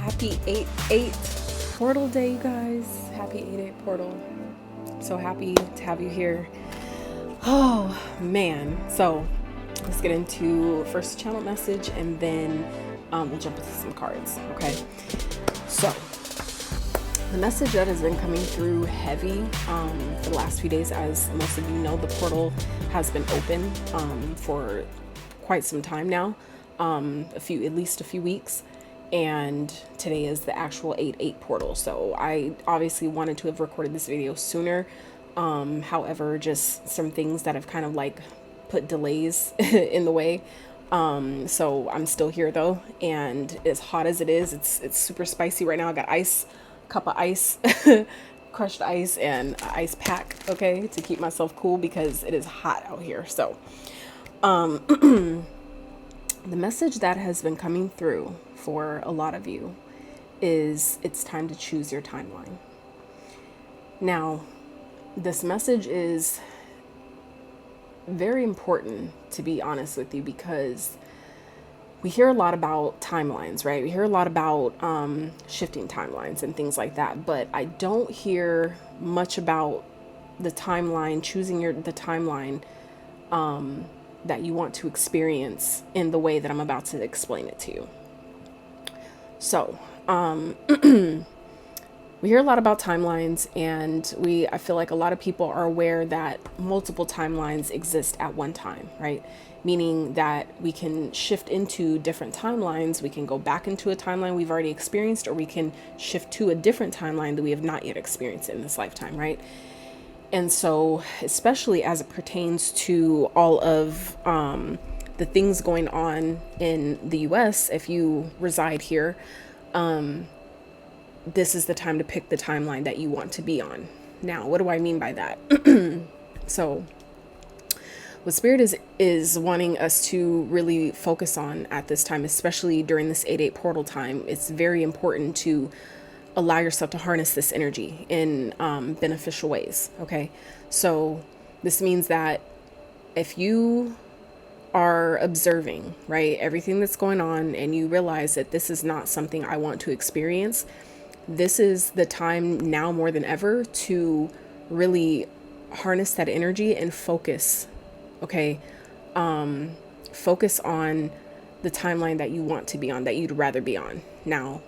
Happy 8/8 portal day, you guys. Happy 8/8 portal. So happy to have you here. Oh man. So let's get into first channel message and then we'll jump into some cards. Okay. So the message that has been coming through heavy for the last few days, as most of you know, the portal has been open for quite some time now, at least a few weeks. And today is the actual 8/8 portal. So I obviously wanted to have recorded this video sooner. However, just some things that have kind of like put delays in the way. So I'm still here though. And as hot as it is, it's super spicy right now. I got cup of ice, crushed ice and ice pack. Okay. To keep myself cool because it is hot out here. So, the message that has been coming through for a lot of you is it's time to choose your timeline. Now, this message is very important, to be honest with you, because we hear a lot about timelines, right? We hear a lot about shifting timelines and things like that, but I don't hear much about the timeline, choosing the timeline that you want to experience in the way that I'm about to explain it to you. So, we hear a lot about timelines, and I feel like a lot of people are aware that multiple timelines exist at one time, right? Meaning that we can shift into different timelines. We can go back into a timeline we've already experienced, or we can shift to a different timeline that we have not yet experienced in this lifetime, right? And so, especially as it pertains to all of the things going on in the US, if you reside here, this is the time to pick the timeline that you want to be on. Now, what do I mean by that? So, what Spirit is wanting us to really focus on at this time, especially during this 8/8 portal time, it's very important to allow yourself to harness this energy in beneficial ways. Okay. So this means that if you are observing, right, everything that's going on, and you realize that this is not something I want to experience, this is the time now more than ever to really harness that energy and focus. Okay. Focus on the timeline that you want to be on, that you'd rather be on. Now,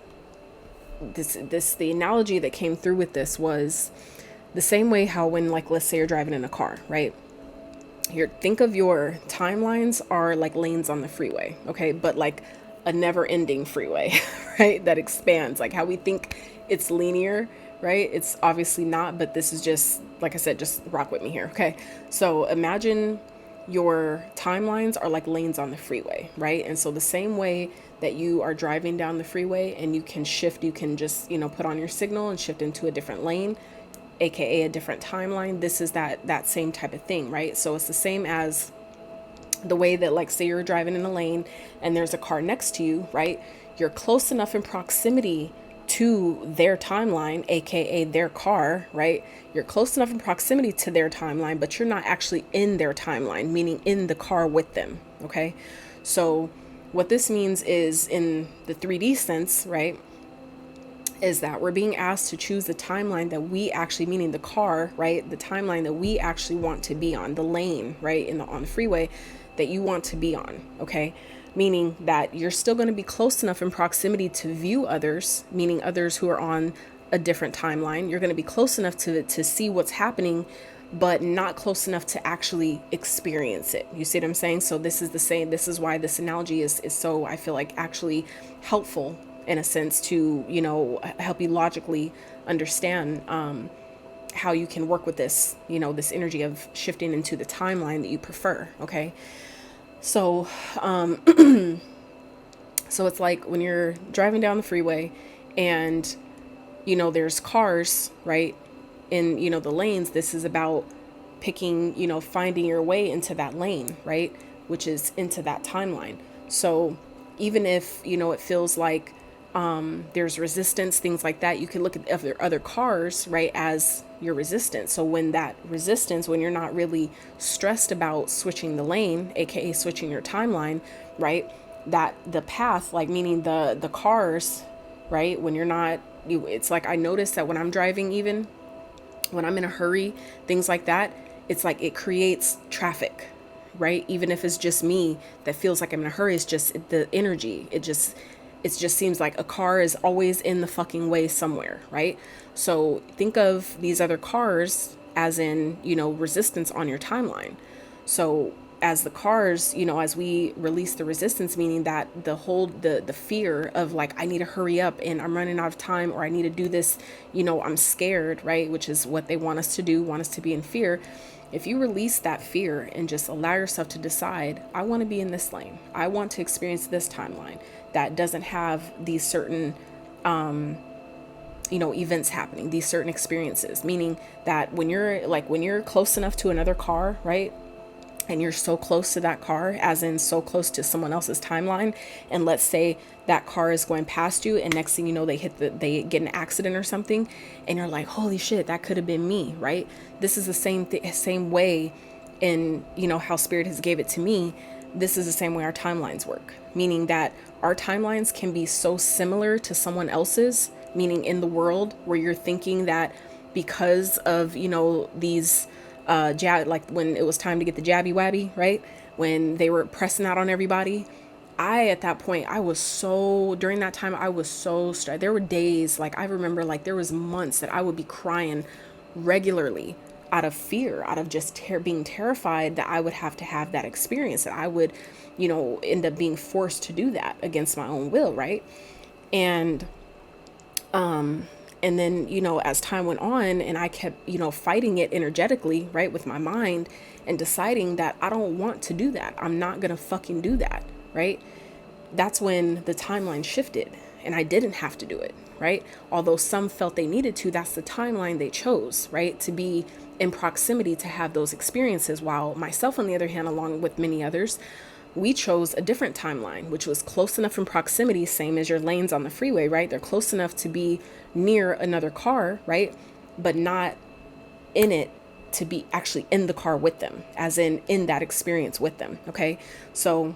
the analogy that came through with this was the same way how when, like, let's say you're driving in a car, right? Think of your timelines are like lanes on the freeway, okay? But like a never ending freeway, right? That expands, like how we think it's linear, right? It's obviously not, but this is just, like I said, just rock with me here. Okay. So imagine your timelines are like lanes on the freeway, right? And so the same way that you are driving down the freeway and you can shift, you can just, put on your signal and shift into a different lane, aka a different timeline. This is that same type of thing, right? So it's the same as the way that, like, say you're driving in a lane and there's a car next to you, right? You're close enough in proximity to their timeline, aka their car, right? You're close enough in proximity to their timeline, but you're not actually in their timeline, meaning in the car with them. Okay. So what this means is, in the 3D sense, right, is that we're being asked to choose the timeline that we actually, meaning the car, right? The timeline that we actually want to be on, the lane, right? On the freeway that you want to be on. Okay. Meaning that you're still going to be close enough in proximity to view others, meaning others who are on a different timeline. You're going to be close enough to see what's happening, but not close enough to actually experience it. You see what I'm saying? So this is why this analogy is so, I feel like, actually helpful in a sense to, help you logically understand how you can work with this, this energy of shifting into the timeline that you prefer. Okay. So, so it's like when you're driving down the freeway and, there's cars, right? In, the lanes. This is about picking, finding your way into that lane, right? Which is into that timeline. So even if, it feels like, there's resistance, things like that, you can look at other cars, right, as your resistance. So when you're not really stressed about switching the lane, aka switching your timeline, right, that the path, like, meaning the cars right? When you're not, it's like I notice that when I'm driving, even when I'm in a hurry, things like that, it's like it creates traffic, right? Even if it's just me that feels like I'm in a hurry, it's just the energy. It just seems like a car is always in the fucking way somewhere, right? So think of these other cars as in, resistance on your timeline. So as the cars, as we release the resistance, meaning that the fear of like, I need to hurry up and I'm running out of time, or I need to do this, I'm scared, right? Which is what they want us to do, want us to be in fear. If you release that fear and just allow yourself to decide, I want to be in this lane. I want to experience this timeline that doesn't have these certain, events happening, these certain experiences, meaning that when you're close enough to another car, right? And you're so close to that car, as in so close to someone else's timeline, and let's say that car is going past you, and next thing you know, they get an accident or something, and you're like, holy shit, that could have been me, right? This is the same way in, how Spirit has gave it to me. This is the same way our timelines work, meaning that our timelines can be so similar to someone else's, meaning in the world where you're thinking that because of, these like when it was time to get the jabby wabby, right? When they were pressing out on everybody, at that point, during that time, I was so stressed. There were days, like I remember, like there was months that I would be crying regularly out of fear, out of just being terrified that I would have to have that experience, that I would, end up being forced to do that against my own will, right? And then, as time went on and I kept, fighting it energetically, right, with my mind, and deciding that I don't want to do that. I'm not going to fucking do that, right? That's when the timeline shifted and I didn't have to do it, right? Although some felt they needed to, that's the timeline they chose, right? To be in proximity to have those experiences, while myself, on the other hand, along with many others, we chose a different timeline, which was close enough in proximity, same as your lanes on the freeway, right? They're close enough to be near another car, right? But not in it to be actually in the car with them, as in that experience with them, okay? So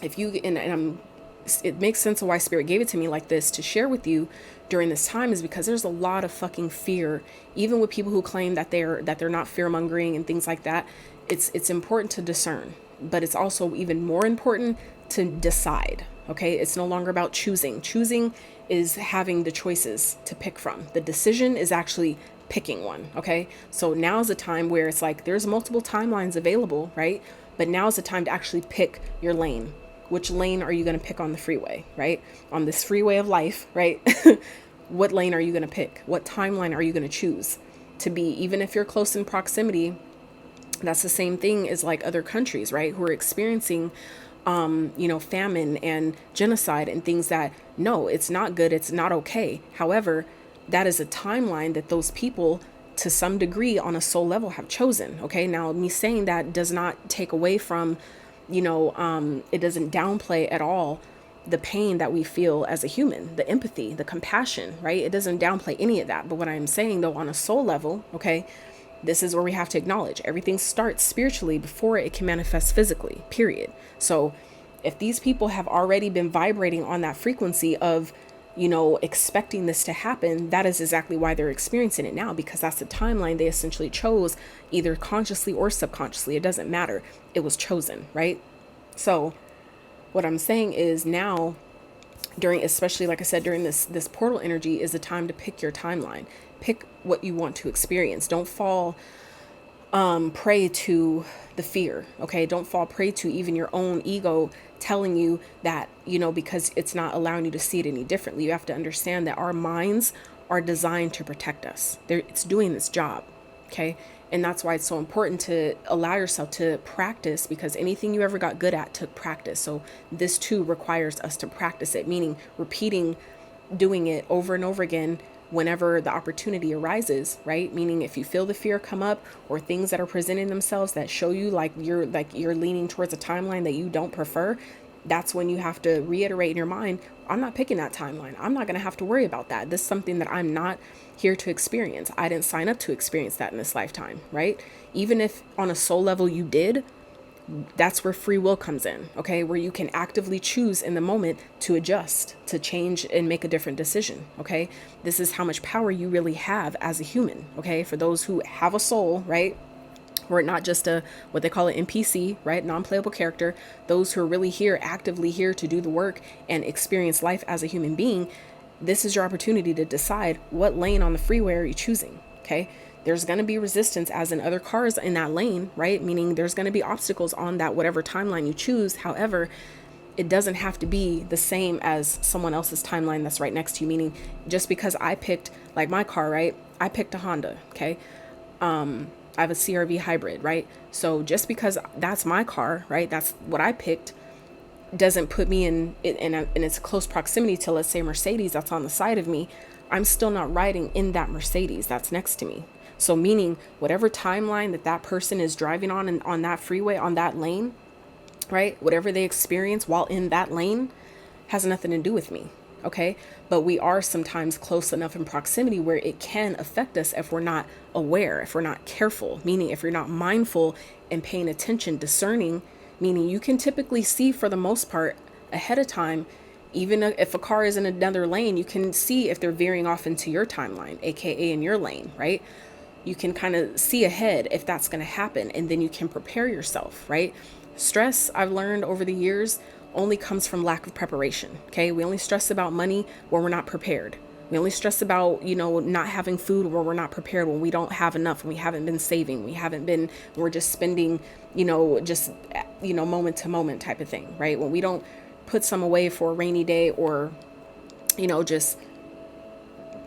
if you, it makes sense of why Spirit gave it to me like this to share with you during this time, is because there's a lot of fucking fear, even with people who claim that they're not fear mongering and things like that. It's important to discern, but it's also even more important to decide. Okay. It's no longer about choosing. Choosing is having the choices to pick from. The decision is actually picking one. Okay. So now's the time where it's like, there's multiple timelines available, right? But now's the time to actually pick your lane. Which lane are you going to pick on the freeway, right? On this freeway of life, right? What lane are you going to pick? What timeline are you going to choose to be? Even if you're close in proximity, that's the same thing as like other countries, right? Who are experiencing, famine and genocide and things that, no, it's not good. It's not okay. However, that is a timeline that those people, to some degree on a soul level, have chosen. Okay. Now, me saying that does not take away from, it doesn't downplay at all the pain that we feel as a human, the empathy, the compassion, right? It doesn't downplay any of that. But what I'm saying though, on a soul level, okay, this is where we have to acknowledge everything starts spiritually before it can manifest physically, period. So if these people have already been vibrating on that frequency of, expecting this to happen, that is exactly why they're experiencing it now, because that's the timeline they essentially chose, either consciously or subconsciously. It doesn't matter. It was chosen, right? So what I'm saying is now, especially like I said, during this portal energy, is the time to pick your timeline. Pick what you want to experience. Don't fall prey to the fear. Okay. Don't fall prey to even your own ego telling you that, because it's not allowing you to see it any differently. You have to understand that our minds are designed to protect us. It's doing this job. Okay. And that's why it's so important to allow yourself to practice, because anything you ever got good at took practice. So this too requires us to practice it, meaning repeating, doing it over and over again whenever the opportunity arises, right? Meaning if you feel the fear come up, or things that are presenting themselves that show you like you're leaning towards a timeline that you don't prefer, that's when you have to reiterate in your mind, I'm not picking that timeline. I'm not going to have to worry about that. This is something that I'm not here to experience. I didn't sign up to experience that in this lifetime, right? Even if on a soul level you did, That's where free will comes in, okay? Where you can actively choose in the moment to adjust, to change, and make a different decision, okay? This is how much power you really have as a human, okay? For those who have a soul, right? Or not just a, what they call an NPC, right? Non-playable character. Those who are really here, actively here to do the work and experience life as a human being. This is your opportunity to decide what lane on the freeway are you choosing, okay? There's going to be resistance as in other cars in that lane, right? Meaning there's going to be obstacles on that whatever timeline you choose. However, it doesn't have to be the same as someone else's timeline that's right next to you. Meaning just because I picked, like my car, right? I picked a Honda, okay? I have a CRV hybrid, right? So just because that's my car, right? That's what I picked, doesn't put me in its close proximity to, let's say, Mercedes that's on the side of me. I'm still not riding in that Mercedes that's next to me. So meaning whatever timeline that person is driving on and on that freeway, on that lane, right? Whatever they experience while in that lane has nothing to do with me. Okay. But we are sometimes close enough in proximity where it can affect us if we're not aware, if we're not careful, meaning if you're not mindful and paying attention, discerning, meaning you can typically see for the most part ahead of time. Even if a car is in another lane, you can see if they're veering off into your timeline, AKA in your lane, right? You can kind of see ahead if that's going to happen, and then you can prepare yourself, right? Stress, I've learned over the years, only comes from lack of preparation, okay? We only stress about money when we're not prepared. We only stress about, not having food where we're not prepared, when we don't have enough, when we haven't been saving, we're just spending, moment to moment type of thing, right? When we don't put some away for a rainy day, or, just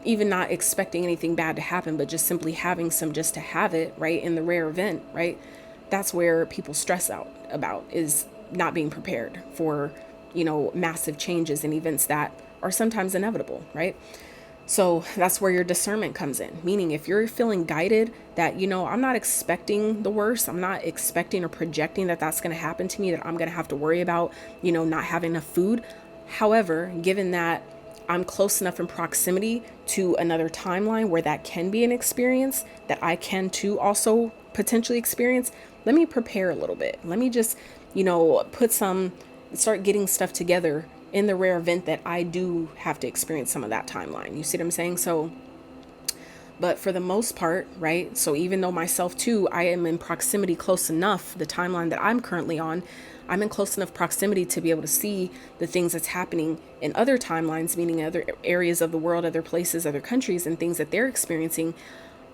even not expecting anything bad to happen, but just simply having some just to have it, right? In the rare event, right? That's where people stress out about, is not being prepared for, massive changes and events that are sometimes inevitable, right? So that's where your discernment comes in. Meaning if you're feeling guided that, I'm not expecting the worst, I'm not expecting or projecting that that's going to happen to me, that I'm going to have to worry about, not having enough food. However, given that I'm close enough in proximity to another timeline where that can be an experience that I can too also potentially experience, let me prepare a little bit. Let me just, start getting stuff together in the rare event that I do have to experience some of that timeline. You see what I'm saying? So, but for the most part, right? So even though myself too, I am in proximity close enough, the timeline that I'm currently on, I'm in close enough proximity to be able to see the things that's happening in other timelines, meaning other areas of the world, other places, other countries, and things that they're experiencing.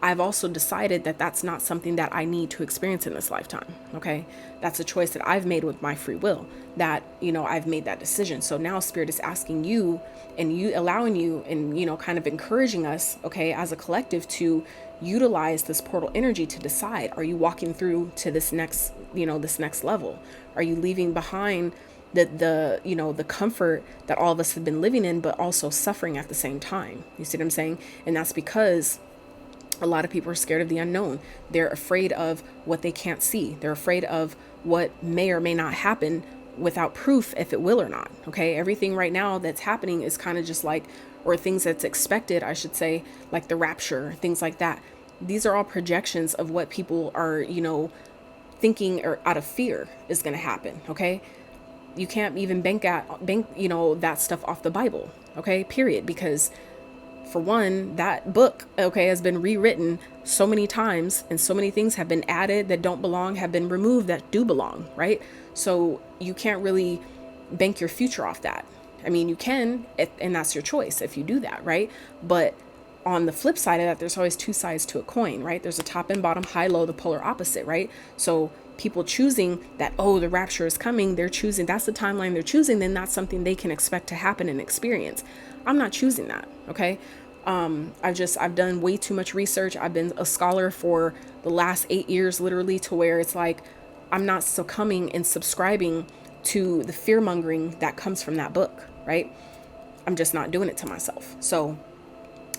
I've also decided that that's not something that I need to experience in this lifetime. Okay. That's a choice that I've made with my free will, that, I've made that decision. So now Spirit is asking you, and you allowing you, and, kind of encouraging us, okay, as a collective, to utilize this portal energy to decide, are you walking through to this next, this next level? Are you leaving behind the comfort that all of us have been living in, but also suffering at the same time? You see what I'm saying? And that's because a lot of people are scared of the unknown. They're afraid of what they can't see. They're afraid of what may or may not happen without proof if it will or not. Okay. Everything right now that's happening is kind of just like, or things that's expected, I should say, like the rapture, things like that. These are all projections of what people are, thinking or out of fear is going to happen. Okay. You can't even bank, that stuff off the Bible. Okay. Period. Because for one, that book, okay, has been rewritten so many times, and so many things have been added that don't belong, have been removed that do belong, right? So you can't really bank your future off that. I mean, you can, and that's your choice if you do that, right? But on the flip side of that, there's always two sides to a coin, right? There's a top and bottom, high, low, the polar opposite, right? So people choosing that, the rapture is coming, they're choosing, that's the timeline they're choosing, then that's something they can expect to happen and experience. I'm not choosing that, okay? I've done way too much research. I've been a scholar for the last 8 years, literally, to where it's like, I'm not succumbing and subscribing to the fear mongering that comes from that book, right? I'm just not doing it to myself. So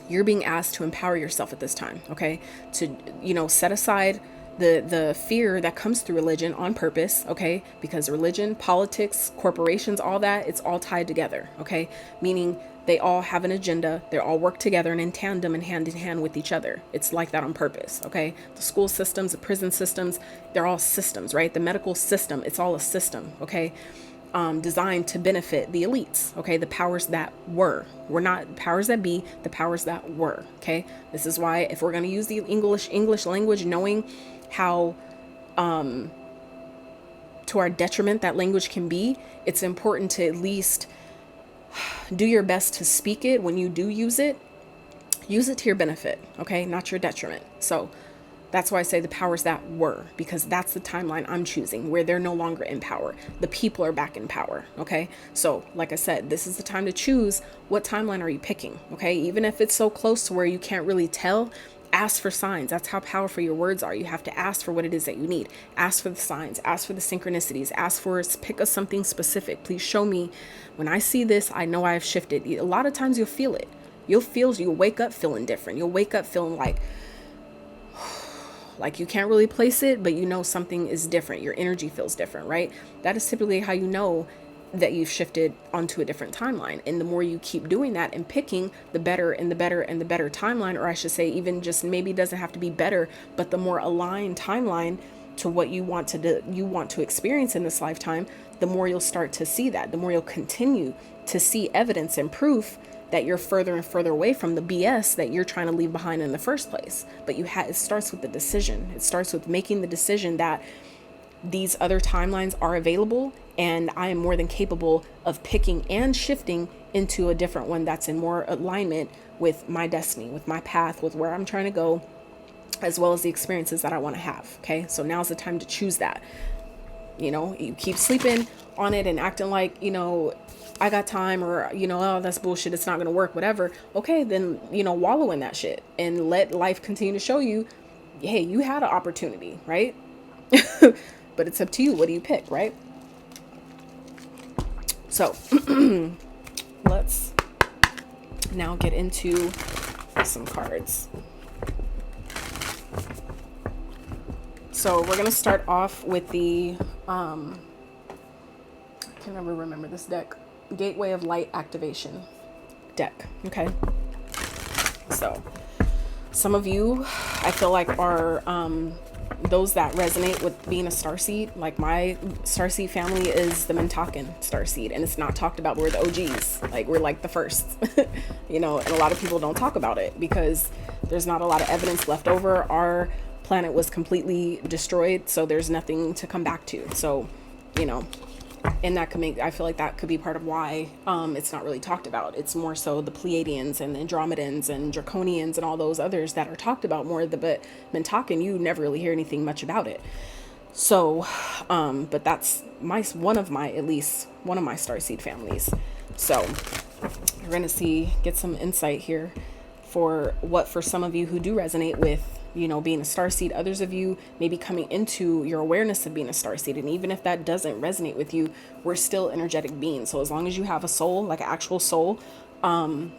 you're being asked to empower yourself at this time, okay? To, set aside the fear that comes through religion on purpose, okay? Because religion, politics, corporations, all that, it's all tied together, okay? Meaning They all have an agenda. They all work together and in tandem and hand in hand with each other. It's like that on purpose, okay? The school systems, the prison systems, they're all systems, right? The medical system, it's all a system, okay? Designed to benefit the elites, okay? The powers that were. We're not powers that be, the powers that were, okay? This is why if we're going to use the English language, knowing how to our detriment that language can be, it's important to at least do your best to speak it. When you do use it to your benefit, okay? Not your detriment. So that's why I say the powers that were, because that's the timeline I'm choosing, where they're no longer in power. The people are back in power, okay? So like I said, this is the time to choose what timeline are you picking, okay? Even if it's so close to where you can't really tell, ask for signs. That's how powerful your words are. You have to ask for what it is that you need. Ask for the signs, ask for the synchronicities, ask for pick us something specific. Please show me when I see this, I know I've shifted. A lot of times you'll feel it. You'll wake up feeling different. You'll wake up feeling like you can't really place it, but you know something is different. Your energy feels different, right? That is typically how you know that you've shifted onto a different timeline. And the more you keep doing that and picking, the better and the better and the better timeline, or I should say even just maybe doesn't have to be better, but the more aligned timeline to what you want to do, you want to experience in this lifetime, the more you'll start to see that, the more you'll continue to see evidence and proof that you're further and further away from the BS that you're trying to leave behind in the first place. But it starts with the decision. It starts with making the decision that these other timelines are available, and I am more than capable of picking and shifting into a different one that's in more alignment with my destiny, with my path, with where I'm trying to go, as well as the experiences that I want to have. Okay, so now's the time to choose that. You keep sleeping on it and acting like, I got time, or, oh, that's bullshit, it's not going to work, whatever. Okay, then, wallow in that shit and let life continue to show you, hey, you had an opportunity, right? But it's up to you. What do you pick, right? So let's now get into some cards. So we're going to start off with the, I can never remember this deck, Gateway of Light Activation deck. Okay. So some of you, I feel like, are those that resonate with being a starseed. Like my starseed family is the Mentakin starseed, and it's not talked about. We're the OGs. Like we're like the first, and a lot of people don't talk about it because there's not a lot of evidence left over. Our planet was completely destroyed, so there's nothing to come back to. So, and that could I feel like that could be part of why it's not really talked about. It's more so the Pleiadians and the Andromedans and Draconians and all those others that are talked about more. But Mentakin, you never really hear anything much about it. So, but that's one of my starseed families. So we're going to get some insight here for some of you who do resonate with being a starseed. Others of you may be coming into your awareness of being a starseed. And even if that doesn't resonate with you, we're still energetic beings. So as long as you have a soul, like an actual soul,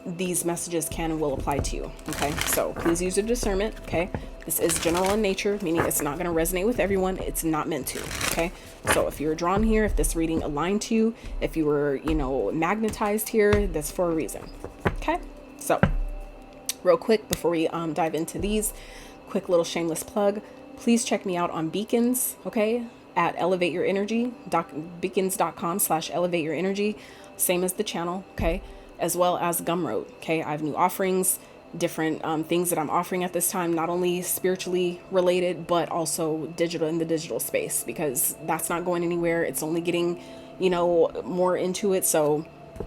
these messages can and will apply to you. Okay. So please use your discernment. Okay. This is general in nature, meaning it's not going to resonate with everyone. It's not meant to. Okay. So if you're drawn here, if this reading aligned to you, if you were, magnetized here, that's for a reason. Okay. So real quick before we dive into these, quick little shameless plug. Please check me out on Beacons, okay, at Elev8te Your Energy, beacons.com/Elev8te Your Energy, same as the channel, okay, as well as Gumroad, okay. I have new offerings, different things that I'm offering at this time, not only spiritually related, but also digital, in the digital space, because that's not going anywhere. It's only getting, more into it. So,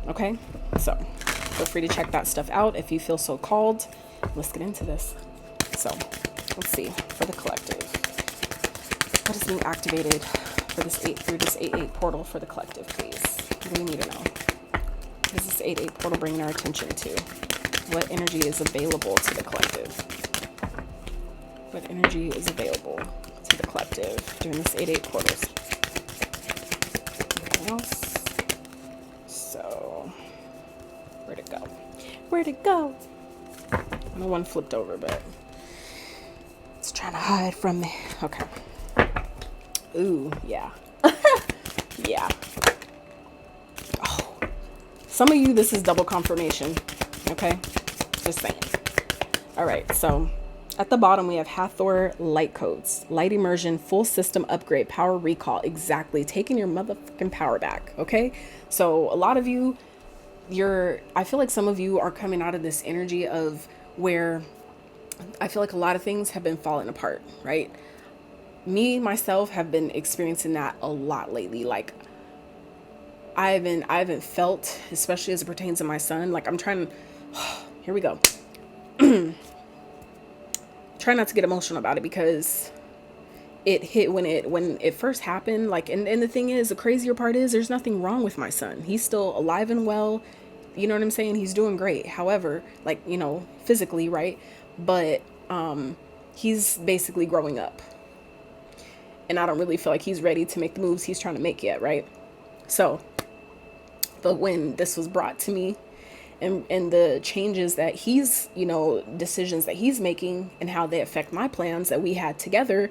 okay, so feel free to check that stuff out if you feel so called. Let's get into this. So let's see, for the collective, what is being activated for this through this 8/8 portal for the collective, please? What do we need to know? What is this 8/8 portal bringing our attention to? What energy is available to the collective? What energy is available to the collective during this 8/8 portals? Anything else? So, where'd it go? Where'd it go? I know one flipped over, but it's trying to hide from me. Okay. Ooh, yeah. Yeah. Oh, Some of you, this is double confirmation. Okay. Just saying. All right. So at the bottom, we have Hathor light codes, light immersion, full system upgrade, power recall. Exactly. Taking your motherfucking power back. Okay. So a lot of you, I feel like some of you are coming out of this energy of where I feel like a lot of things have been falling apart, right? Me, myself, have been experiencing that a lot lately. Like I haven't felt, especially as it pertains to my son, like I'm trying to, here we go. Try not to get emotional about it because it hit when it first happened. Like, and the thing is, the crazier part is there's nothing wrong with my son. He's still alive and well. You know what I'm saying? He's doing great. However, like, you know, physically, right? But, he's basically growing up and I don't really feel like he's ready to make the moves he's trying to make yet. Right. So, but when this was brought to me, and the changes that he's, you know, decisions that he's making and how they affect my plans that we had together,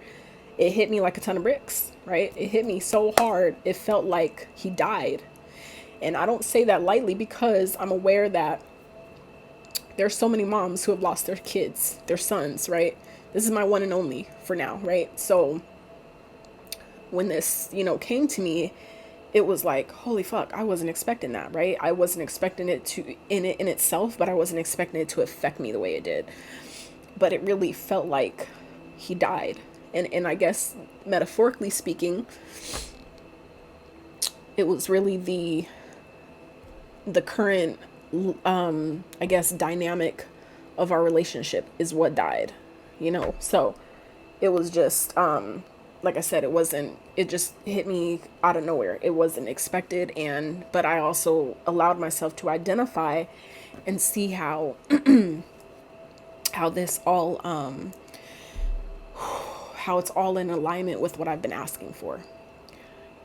it hit me like a ton of bricks, right? It hit me so hard. It felt like he died. And I don't say that lightly because I'm aware that there's so many moms who have lost their kids, their sons, right? This is my one and only for now, right? So when this, you know, came to me, it was like, holy fuck, I wasn't expecting that, right? I wasn't expecting it to, in itself, but I wasn't expecting it to affect me the way it did. But it really felt like he died. And I guess metaphorically speaking, it was really the current, I guess, dynamic of our relationship is what died, you know? So it was just, like I said, it just hit me out of nowhere. It wasn't expected. But I also allowed myself to identify and see how, how this all, how it's all in alignment with what I've been asking for.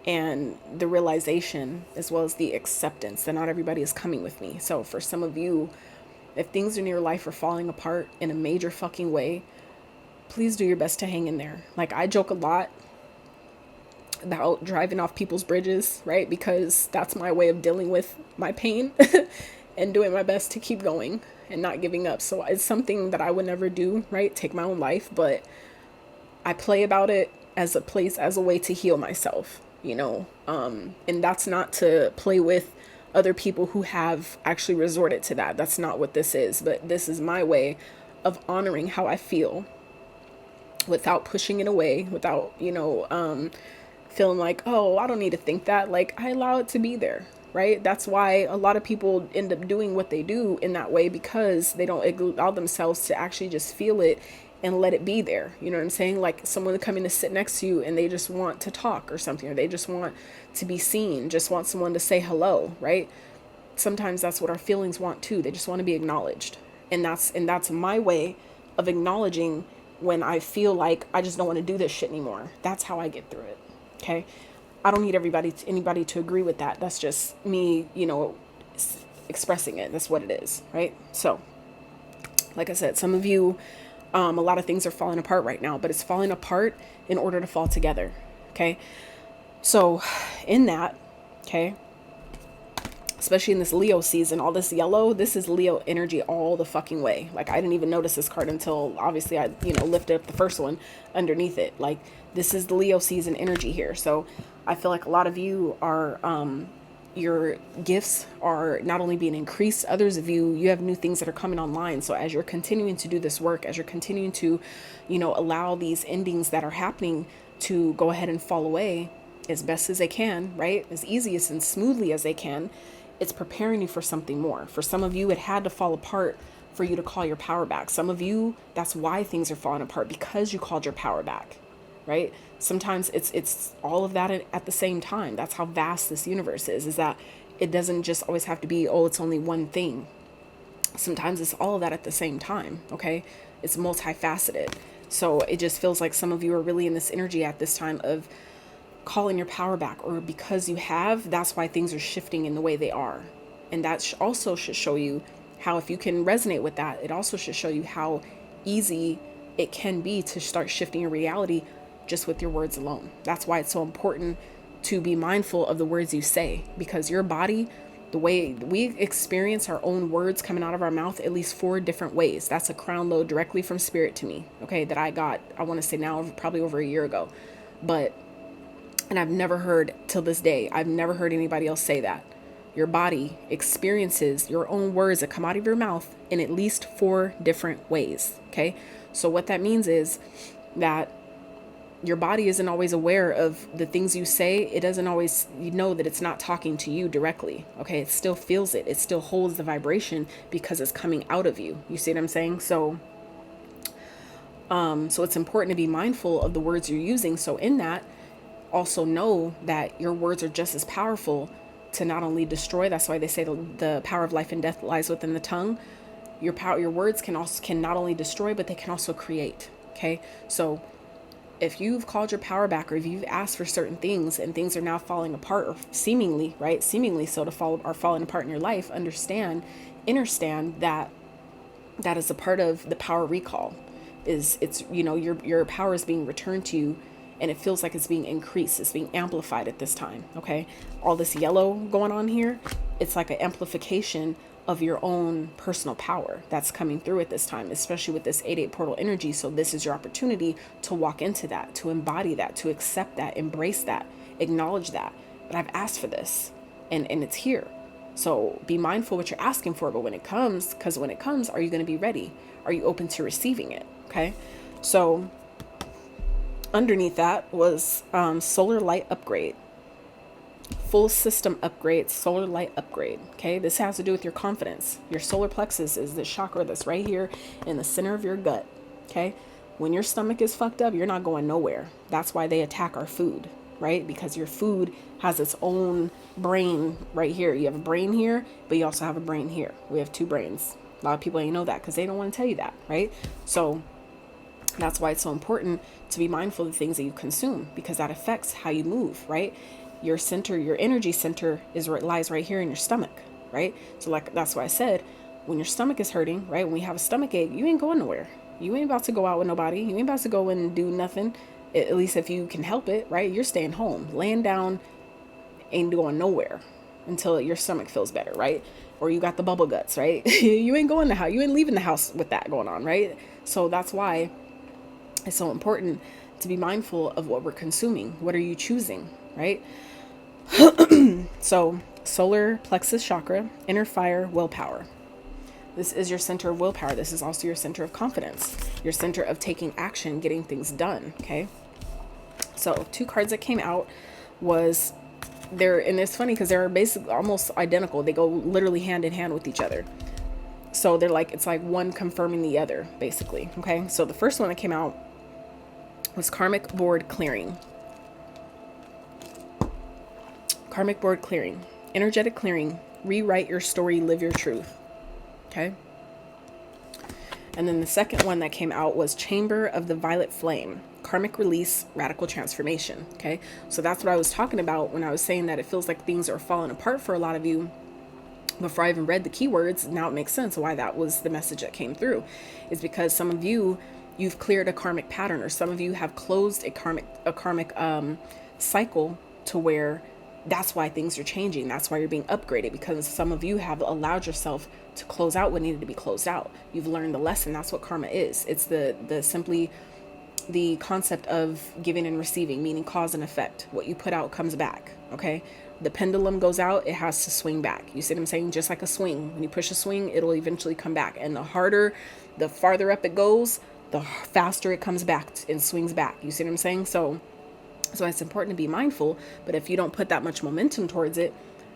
And the realization, as well as the acceptance that not everybody is coming with me. So for some of you, if things in your life are falling apart in a major fucking way, please do your best to hang in there. Like, I joke a lot about driving off people's bridges, right? Because that's my way of dealing with my pain and doing my best to keep going and not giving up. So it's something that I would never do, right? Take my own life, but I play about it as a way to heal myself, you know? And that's not to play with other people who have actually resorted to that. That's not what this is, but this is my way of honoring how I feel without pushing it away, without, you know, feeling like, oh, I don't need to think that. Like, I allow it to be there, right? That's why a lot of people end up doing what they do in that way, because they don't allow themselves to actually just feel it and let it be there. You know what I'm saying? Like someone coming to sit next to you and they just want to talk or something, or they just want to be seen, just want someone to say hello, right? Sometimes that's what our feelings want too. They just want to be acknowledged. And that's my way of acknowledging when I feel like I just don't want to do this shit anymore. That's how I get through it. Okay. I don't need anybody to agree with that. That's just me, you know, expressing it. That's what it is. Right. So like I said, some of you, a lot of things are falling apart right now, but it's falling apart in order to fall together. Okay. So in that, okay, especially in this Leo season, all this yellow, this is Leo energy all the fucking way. Like, I didn't even notice this card until obviously I, you know, lifted up the first one underneath it. Like, this is the Leo season energy here. So I feel like a lot of you are, your gifts are not only being increased, others of you have new things that are coming online. So as you're continuing to do this work, as you're continuing to, you know, allow these endings that are happening to go ahead and fall away as best as they can, right? As easiest and smoothly as they can, it's preparing you for something more. For some of you, it had to fall apart for you to call your power back. Some of you, that's why things are falling apart, because you called your power back, right? Sometimes it's all of that at the same time. That's how vast this universe is that it doesn't just always have to be, oh, it's only one thing. Sometimes it's all of that at the same time, okay? It's multifaceted. So it just feels like some of you are really in this energy at this time of calling your power back, or because you have, that's why things are shifting in the way they are. And that also should show you how, if you can resonate with that, it also should show you how easy it can be to start shifting your reality just with your words alone. That's why it's so important to be mindful of the words you say, because your body The way we experience our own words coming out of our mouth at least 4 different ways. That's a crown load directly from spirit to me, okay, that I got, I want to say now, probably over a year ago. But, and I've never heard till this day, I've never heard anybody else say that. Your body experiences your own words that come out of your mouth in at least 4 different ways, okay? So what that means is that your body isn't always aware of the things you say. It doesn't always, you know that it's not talking to you directly, okay? It still feels it. It still holds the vibration because it's coming out of you. You see what I'm saying? So it's important to be mindful of the words you're using. So in that, also know that your words are just as powerful to not only destroy. That's why they say the power of life and death lies within the tongue. Your words can not only destroy, but they can also create, okay? So if you've called your power back, or if you've asked for certain things and things are now falling apart, or seemingly so are falling apart in your life, understand that is a part of the power recall. It's your power is being returned to you, and it feels like it's being increased, it's being amplified at this time, okay? All this yellow going on here, it's like an amplification of your own personal power that's coming through at this time, especially with this 8/8 portal energy. So this is your opportunity to walk into that, to embody that, to accept that, embrace that, acknowledge that I've asked for this, and it's here. So be mindful what you're asking for, but when it comes, are you going to be ready? Are you open to receiving it? Okay. So underneath that was solar light upgrade. Full system upgrade, solar light upgrade. Okay, this has to do with your confidence. Your solar plexus is the chakra that's right here in the center of your gut. Okay, when your stomach is fucked up, you're not going nowhere. That's why they attack our food, right? Because your food has its own brain right here. You have a brain here, but you also have a brain here. We have 2 brains. A lot of people ain't know that because they don't want to tell you that, right? So that's why it's so important to be mindful of the things that you consume, because that affects how you move, right? Your center, your energy center lies right here in your stomach, right? So like, that's why I said, when your stomach is hurting, right? When you have a stomach ache, you ain't going nowhere. You ain't about to go out with nobody. You ain't about to go and do nothing. At least if you can help it, right? You're staying home, laying down, ain't going nowhere until your stomach feels better, right? Or you got the bubble guts, right? You ain't going to the house. You ain't leaving the house with that going on, right? So that's why it's so important to be mindful of what we're consuming. What are you choosing, right? So solar plexus chakra, inner fire, willpower. This is your center of willpower. This is also your center of confidence, your center of taking action, getting things done. Okay. So 2 cards that came out was and it's funny because they're basically almost identical. They go literally hand in hand with each other. So they're like, it's like one confirming the other, basically. Okay. So the first one that came out was karmic board clearing. Karmic board clearing, energetic clearing, rewrite your story, live your truth. Okay. And then the second one that came out was chamber of the violet flame, karmic release, radical transformation. Okay. So that's what I was talking about when I was saying that it feels like things are falling apart for a lot of you. Before I even read the keywords, now it makes sense why that was the message that came through, is because some of you've cleared a karmic pattern, or some of you have closed a karmic cycle to where that's why things are changing. That's why you're being upgraded, because some of you have allowed yourself to close out what needed to be closed out. You've learned the lesson. That's what karma is. It's simply the concept of giving and receiving, meaning cause and effect. What you put out comes back. Okay. The pendulum goes out, it has to swing back. You see what I'm saying? Just like a swing. When you push a swing, it'll eventually come back. And the farther up it goes, the faster it comes back and swings back. You see what I'm saying? So it's important to be mindful, but if you don't put that much momentum towards it,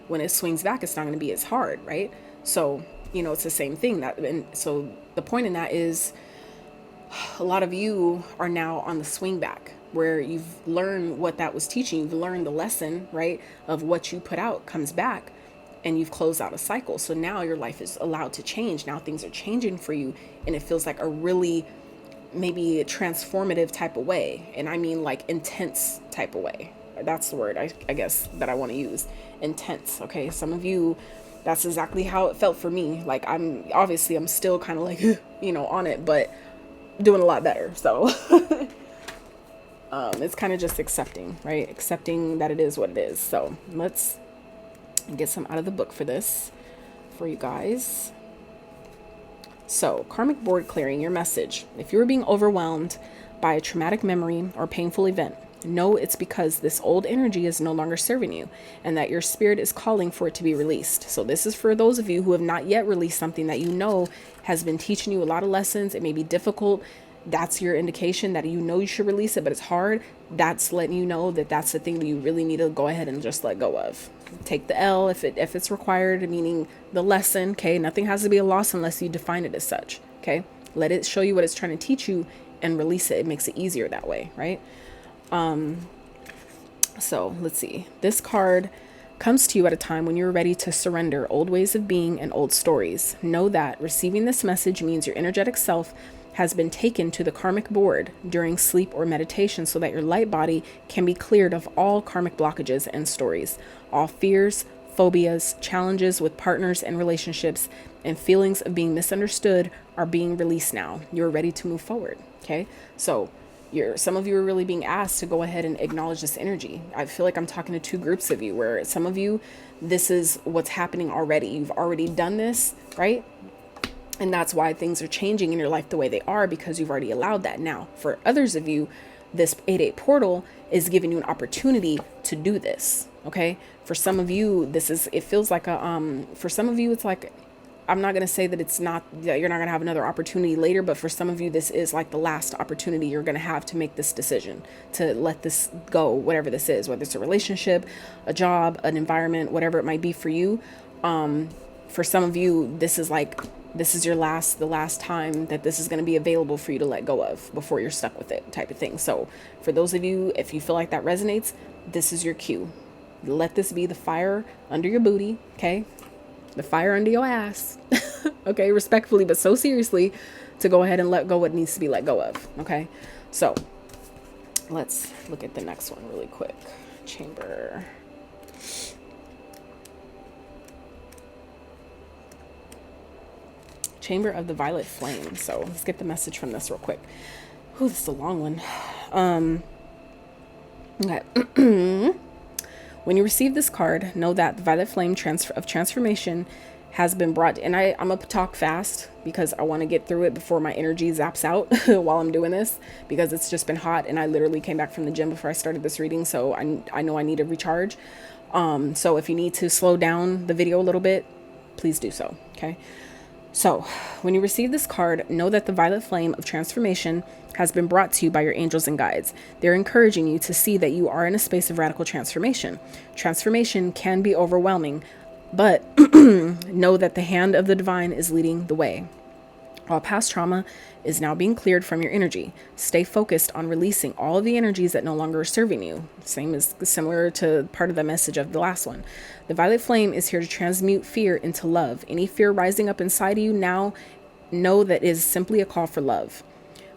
when it swings back, it's not going to be as hard, right? So, it's the same thing. And so the point in that is a lot of you are now on the swing back, where you've learned what that was teaching. You've learned the lesson, right, of what you put out comes back, and you've closed out a cycle. So now your life is allowed to change. Now things are changing for you, and it feels like a really maybe a transformative type of way. And I mean like intense type of way. That's the word I guess that I want to use. Intense. Okay. Some of you, that's exactly how it felt for me. Like I'm still kind of like, on it, but doing a lot better. So it's kind of just accepting, right? Accepting that it is what it is. So let's and get some out of the book for this, for you guys. So, karmic board clearing, your message. If you're being overwhelmed by a traumatic memory or painful event, know it's because this old energy is no longer serving you and that your spirit is calling for it to be released. So this is for those of you who have not yet released something that you know has been teaching you a lot of lessons. It may be difficult. That's your indication that you know you should release it, but it's hard. That's letting you know that that's the thing that you really need to go ahead and just let go of. Take the L if it's required, meaning the lesson. Okay, nothing has to be a loss unless you define it as such. Okay, let it show you what it's trying to teach you and release it. It makes it easier that way, right? So let's see. This card comes to you at a time when you're ready to surrender old ways of being and old stories. Know that receiving this message means your energetic self has been taken to the karmic board during sleep or meditation so that your light body can be cleared of all karmic blockages and stories. All fears, phobias, challenges with partners and relationships, and feelings of being misunderstood are being released now. You're ready to move forward. Okay, so some of you are really being asked to go ahead and acknowledge this energy. I feel like I'm talking to two groups of you, where some of you, this is what's happening already. You've already done this, right? And that's why things are changing in your life the way they are, because you've already allowed that. Now, for others of you, this 8/8 portal is giving you an opportunity to do this. Okay. For some of you, it feels like for some of you, it's like, I'm not going to say that you're not going to have another opportunity later, but for some of you, this is like the last opportunity you're going to have to make this decision, to let this go, whatever this is, whether it's a relationship, a job, an environment, whatever it might be for you. For some of you, this is the last time that this is going to be available for you to let go of before you're stuck with it, type of thing. So for those of you, if you feel like that resonates, this is your cue. Let this be the fire under your booty. Okay. The fire under your ass. Okay. Respectfully, but so seriously, to go ahead and let go what needs to be let go of. Okay. So let's look at the next one really quick. Chamber. Chamber of the Violet Flame. So let's get the message from this real quick. Oh, this is a long one. Okay. When you receive this card, know that the Violet Flame of transformation has been brought. And I'm going to talk fast because I want to get through it before my energy zaps out while I'm doing this, because it's just been hot and I literally came back from the gym before I started this reading. So I know I need to recharge. So if you need to slow down the video a little bit, please do so. Okay. So when you receive this card, know that the Violet Flame of transformation has been brought to you by your angels and guides. They're encouraging you to see that you are in a space of radical transformation. Transformation can be overwhelming, but know that the hand of the divine is leading the way. All past trauma is now being cleared from your energy. Stay focused on releasing all of the energies that no longer are serving you. Similar to part of the message of the last one. The Violet Flame is here to transmute fear into love. Any fear rising up inside of you now, know that it is simply a call for love.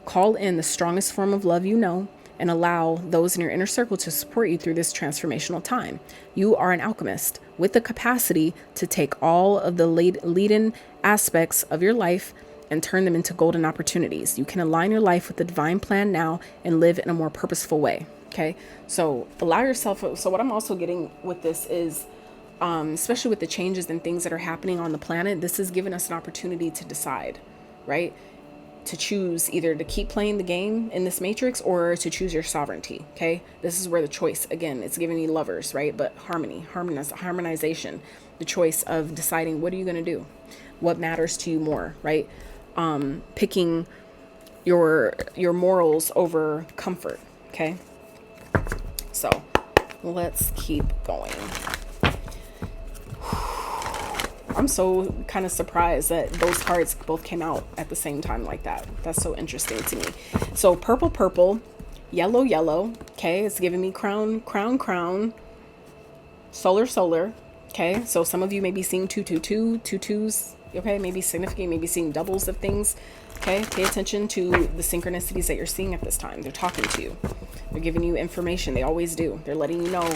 Call in the strongest form of love you know, and allow those in your inner circle to support you through this transformational time. You are an alchemist with the capacity to take all of the lead-in aspects of your life and turn them into golden opportunities. You can align your life with the divine plan now and live in a more purposeful way. Okay. So allow yourself. So what I'm also getting with this is, especially with the changes and things that are happening on the planet, this has given us an opportunity to decide, right? To choose either to keep playing the game in this matrix or to choose your sovereignty. Okay. This is where the choice, again, it's giving you lovers, right? But harmonization, the choice of deciding, what are you going to do? What matters to you more, right? Picking your morals over comfort. Okay. So let's keep going. I'm so kind of surprised that those cards both came out at the same time like that. That's so interesting to me. So purple, yellow. Okay. It's giving me crown, solar. Okay. So some of you may be seeing 222s. Okay. Maybe significant, maybe seeing doubles of things. Okay. Pay attention to the synchronicities that you're seeing at this time. They're talking to you. They're giving you information. They always do. They're letting you know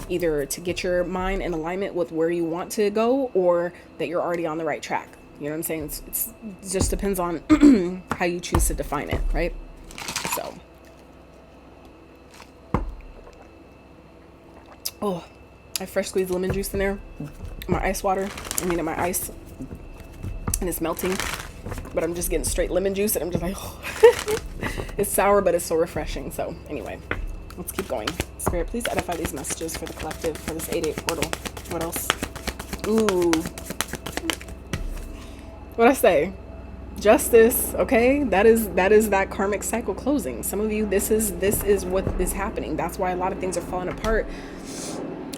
either to get your mind in alignment with where you want to go or that you're already on the right track. You know what I'm saying? It just depends on how you choose to define it, right? So, I fresh squeezed lemon juice in there, my ice water, my ice, and it's melting, but I'm just getting straight lemon juice, and I'm just like, oh. It's sour, but it's so refreshing. So anyway, let's keep going. Spirit, please edify these messages for the collective for this 8/8 portal. What else? Ooh, what'd I say? Justice. Okay, that is that karmic cycle closing. Some of you, this is what is happening. That's why a lot of things are falling apart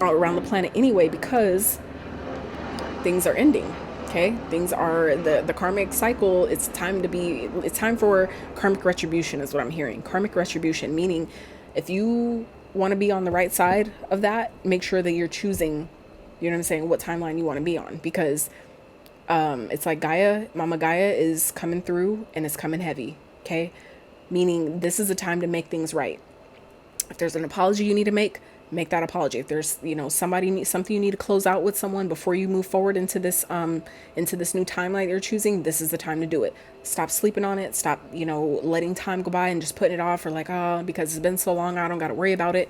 around the planet anyway, because things are ending. Okay, things are the karmic cycle. It's time for karmic retribution is what I'm hearing. Karmic retribution, meaning if you want to be on the right side of that, make sure that you're choosing, you know what I'm saying, what timeline you want to be on, because it's like Mama Gaia is coming through, and it's coming heavy. Okay, meaning this is a time to make things right. If there's an apology you need to make that apology. If there's, something you need to close out with someone before you move forward into this new timeline you're choosing, this is the time to do it. Stop sleeping on it. Stop, letting time go by and just putting it off, or like, because it's been so long, I don't got to worry about it.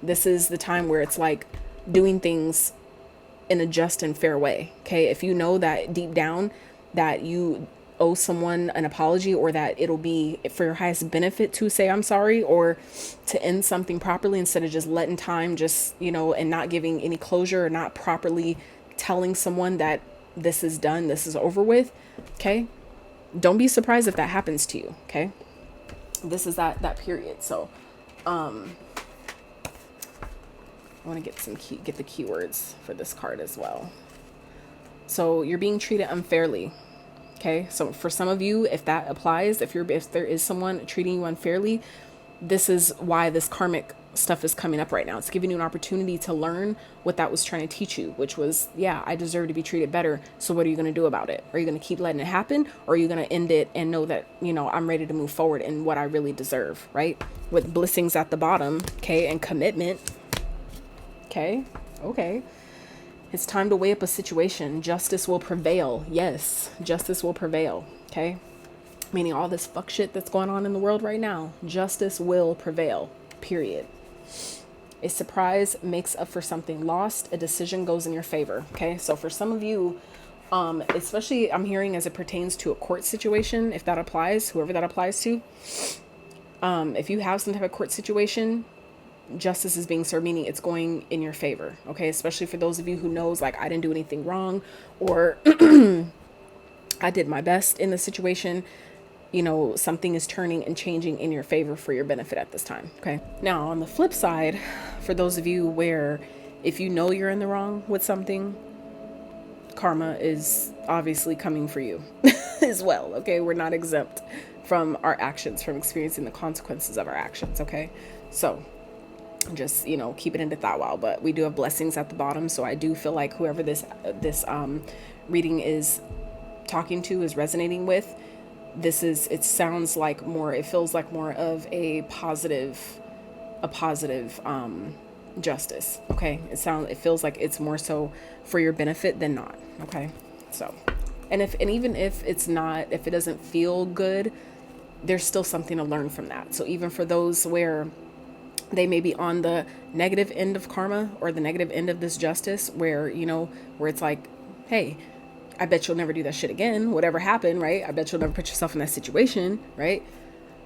This is the time where it's like doing things in a just and fair way. Okay. If you know that deep down that you owe someone an apology, or that it'll be for your highest benefit to say I'm sorry, or to end something properly, instead of just letting time just, and not giving any closure, or not properly telling someone that this is done, this is over with. Okay. Don't be surprised if that happens to you. Okay. This is that period. So, I want to get the keywords for this card as well. So you're being treated unfairly. Okay, so for some of you, if that applies, if there is someone treating you unfairly, this is why this karmic stuff is coming up right now. It's giving you an opportunity to learn what that was trying to teach you, which was, yeah, I deserve to be treated better. So what are you going to do about it? Are you going to keep letting it happen, or are you going to end it and know that, I'm ready to move forward in what I really deserve, right? With blessings at the bottom, okay, and commitment. Okay. It's time to weigh up a situation. Justice will prevail. Yes, justice will prevail. Okay. Meaning all this fuck shit that's going on in the world right now, justice will prevail. Period. A surprise makes up for something lost. A decision goes in your favor. Okay. So for some of you, especially I'm hearing as it pertains to a court situation, if that applies, whoever that applies to, if you have some type of court situation, justice is being served, meaning it's going in your favor. Okay. Especially for those of you who knows, like, I didn't do anything wrong, or I did my best in the situation. Something is turning and changing in your favor for your benefit at this time. Okay. Now on the flip side, for those of you where if you know you're in the wrong with something, karma is obviously coming for you as well. Okay. We're not exempt from our actions, from experiencing the consequences of our actions. Okay. So just, keep it into thought while, but we do have blessings at the bottom. So I do feel like whoever this reading is talking to, is resonating with, it feels like more of a positive justice. Okay. It feels like it's more so for your benefit than not. Okay. So, and even if it's not, if it doesn't feel good, there's still something to learn from that. So even for those where they may be on the negative end of karma, or the negative end of this justice, where it's like, hey, I bet you'll never do that shit again. Whatever happened, right? I bet you'll never put yourself in that situation, right?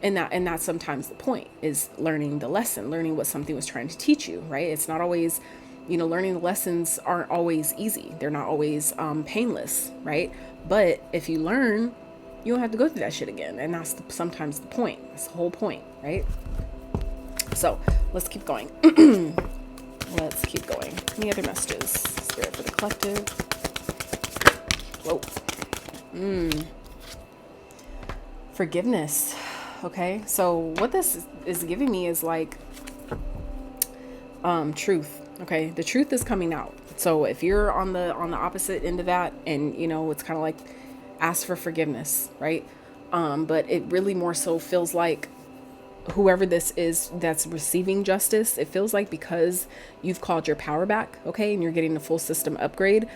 And that's sometimes the point, is learning the lesson, learning what something was trying to teach you, right? It's not always, learning the lessons aren't always easy. They're not always painless, right? But if you learn, you don't have to go through that shit again. And that's sometimes the point. That's the whole point, right? So let's keep going. Let's keep going. Any other messages? Spirit for the collective. Whoa. Forgiveness. Okay. So what this is giving me is like, truth. Okay. The truth is coming out. So if you're on the opposite end of that, and it's kind of like, ask for forgiveness, right? But it really more so feels like whoever this is that's receiving justice, it feels like because you've called your power back, okay, and you're getting the full system upgrade,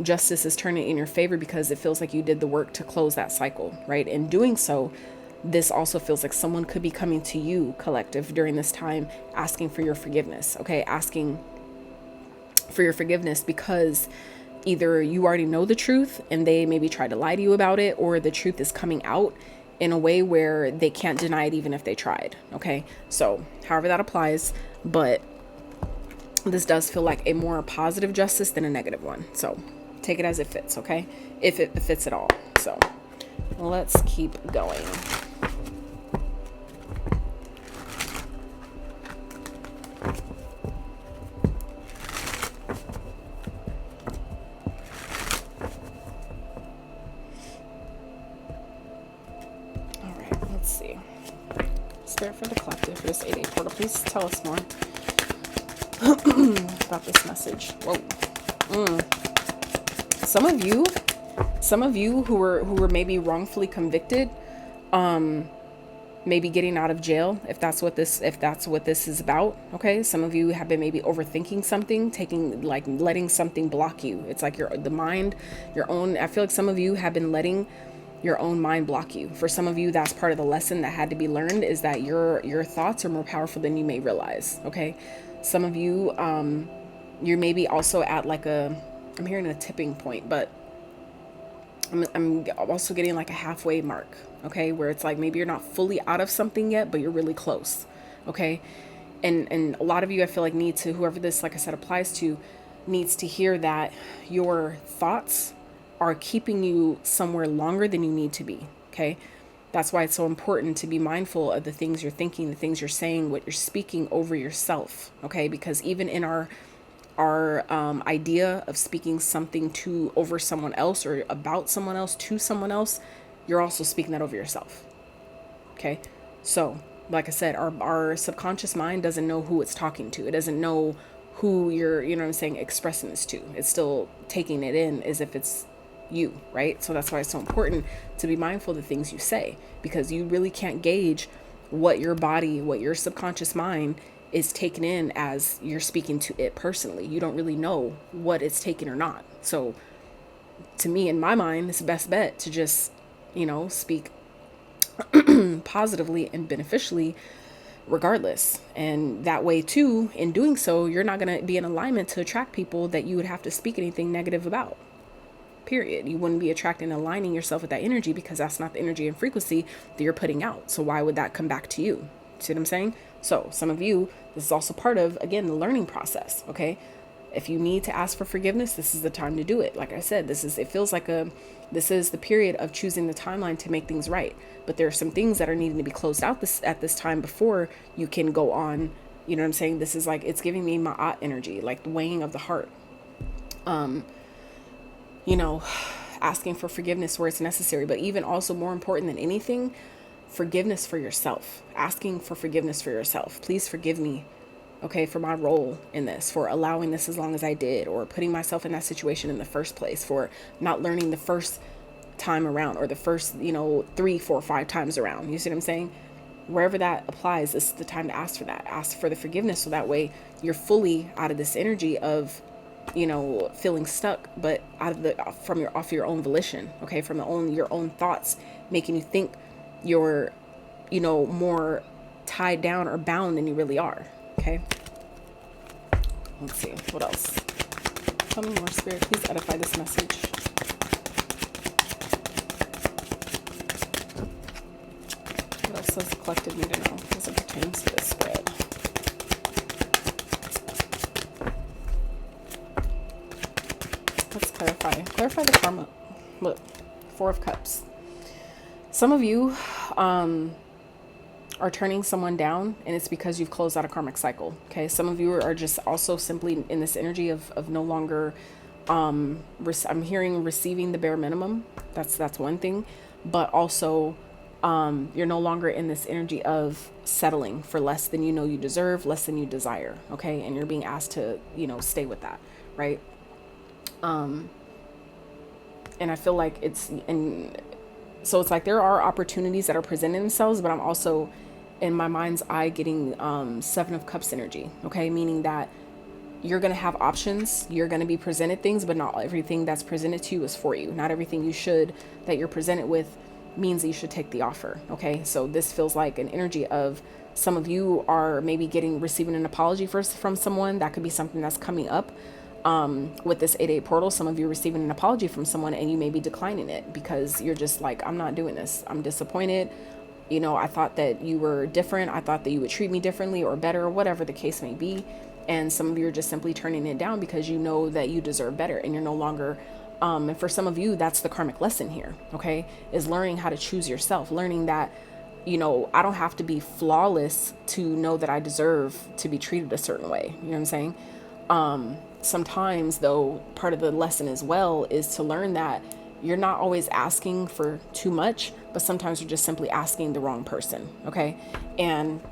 justice is turning in your favor, because it feels like you did the work to close that cycle, right? In doing so, this also feels like someone could be coming to you, collective, during this time, asking for your forgiveness, okay, asking for your forgiveness, because either you already know the truth and they maybe tried to lie to you about it, or the truth is coming out in a way where they can't deny it even if they tried. Okay, so however that applies, but this does feel like a more positive justice than a negative one. So take it as it fits, okay? If it fits at all. So let's keep going. Spirit for the collective for this 8-day portal, please tell us more about this message. Whoa. Some of you who were maybe wrongfully convicted, maybe getting out of jail, if that's what this is about. Okay, some of you have been maybe overthinking something, letting something block you. It's like the mind, your own. I feel like some of you have been letting your own mind block you. For some of you, that's part of the lesson that had to be learned, is that your thoughts are more powerful than you may realize. Okay, some of you, you're maybe also at I'm hearing a tipping point, but I'm also getting like a halfway mark. Okay, where it's like maybe you're not fully out of something yet, but you're really close. Okay, and a lot of you, I feel like, need to, whoever this, like I said, applies to, needs to hear that your thoughts are keeping you somewhere longer than you need to be. Okay, that's why it's so important to be mindful of the things you're thinking, the things you're saying, what you're speaking over yourself. Okay, because even in our idea of speaking something over someone else, or about someone else to someone else, you're also speaking that over yourself. Okay, so like I said, our subconscious mind doesn't know who it's talking to. It doesn't know who you're, expressing this to. It's still taking it in as if it's you, right? So that's why it's so important to be mindful of the things you say, because you really can't gauge what your body, what your subconscious mind is taken in as you're speaking to it personally. You don't really know what it's taken or not. So to me, in my mind, it's the best bet to just, speak positively and beneficially regardless. And that way too, in doing so, you're not going to be in alignment to attract people that you would have to speak anything negative about. Period. You wouldn't be attracting and aligning yourself with that energy, because that's not the energy and frequency that you're putting out. So why would that come back to you? See what I'm saying? So some of you, this is also part of, again, the learning process. Okay, if you need to ask for forgiveness, this is the time to do it. Like I said, this is the period of choosing the timeline to make things right. But there are some things that are needing to be closed out at this time before you can go on. You know what I'm saying? This is like, it's giving me ma'at energy, like the weighing of the heart. Asking for forgiveness where it's necessary, but even also more important than anything, forgiveness for yourself. Asking for forgiveness for yourself. Please forgive me, okay, for my role in this, for allowing this as long as I did, or putting myself in that situation in the first place, for not learning the first time around, or the first, 3, 4, 5 times around. You see what I'm saying? Wherever that applies, this is the time to ask for that. Ask for the forgiveness, so that way you're fully out of this energy of feeling stuck, but off your own volition. Okay, from your own thoughts making you think you're more tied down or bound than you really are. Okay, let's see what else. Tell me more, Spirit, please edify this message. What else does the collective need to know as it pertains to this spread? Let's clarify the karma. Look, 4 of Cups. Some of you are turning someone down, and it's because you've closed out a karmic cycle. Okay, some of you are just also simply in this energy of no longer I'm hearing receiving the bare minimum. That's one thing, but also you're no longer in this energy of settling for less than you deserve, less than you desire. Okay, and you're being asked to stay with that, right? And I feel like so it's like there are opportunities that are presenting themselves, but I'm also in my mind's eye getting 7 of Cups energy. Okay, meaning that you're going to have options, you're going to be presented things, but not everything that's presented to you is for you. Not everything that you're presented with means that you should take the offer. Okay, so this feels like an energy of some of you are maybe receiving an apology from someone. That could be something that's coming up. With this 8-8 portal, some of you are receiving an apology from someone and you may be declining it because you're just like, I'm not doing this. I'm disappointed. You know, I thought that you were different. I thought that you would treat me differently or better, or whatever the case may be. And some of you are just simply turning it down because you know that you deserve better and you're no longer, and for some of you, that's the karmic lesson here, okay, is learning how to choose yourself, learning that, you know, I don't have to be flawless to know that I deserve to be treated a certain way. You know what I'm saying? Sometimes, though, part of the lesson as well is to learn that you're not always asking for too much, but sometimes you're just simply asking the wrong person, okay? And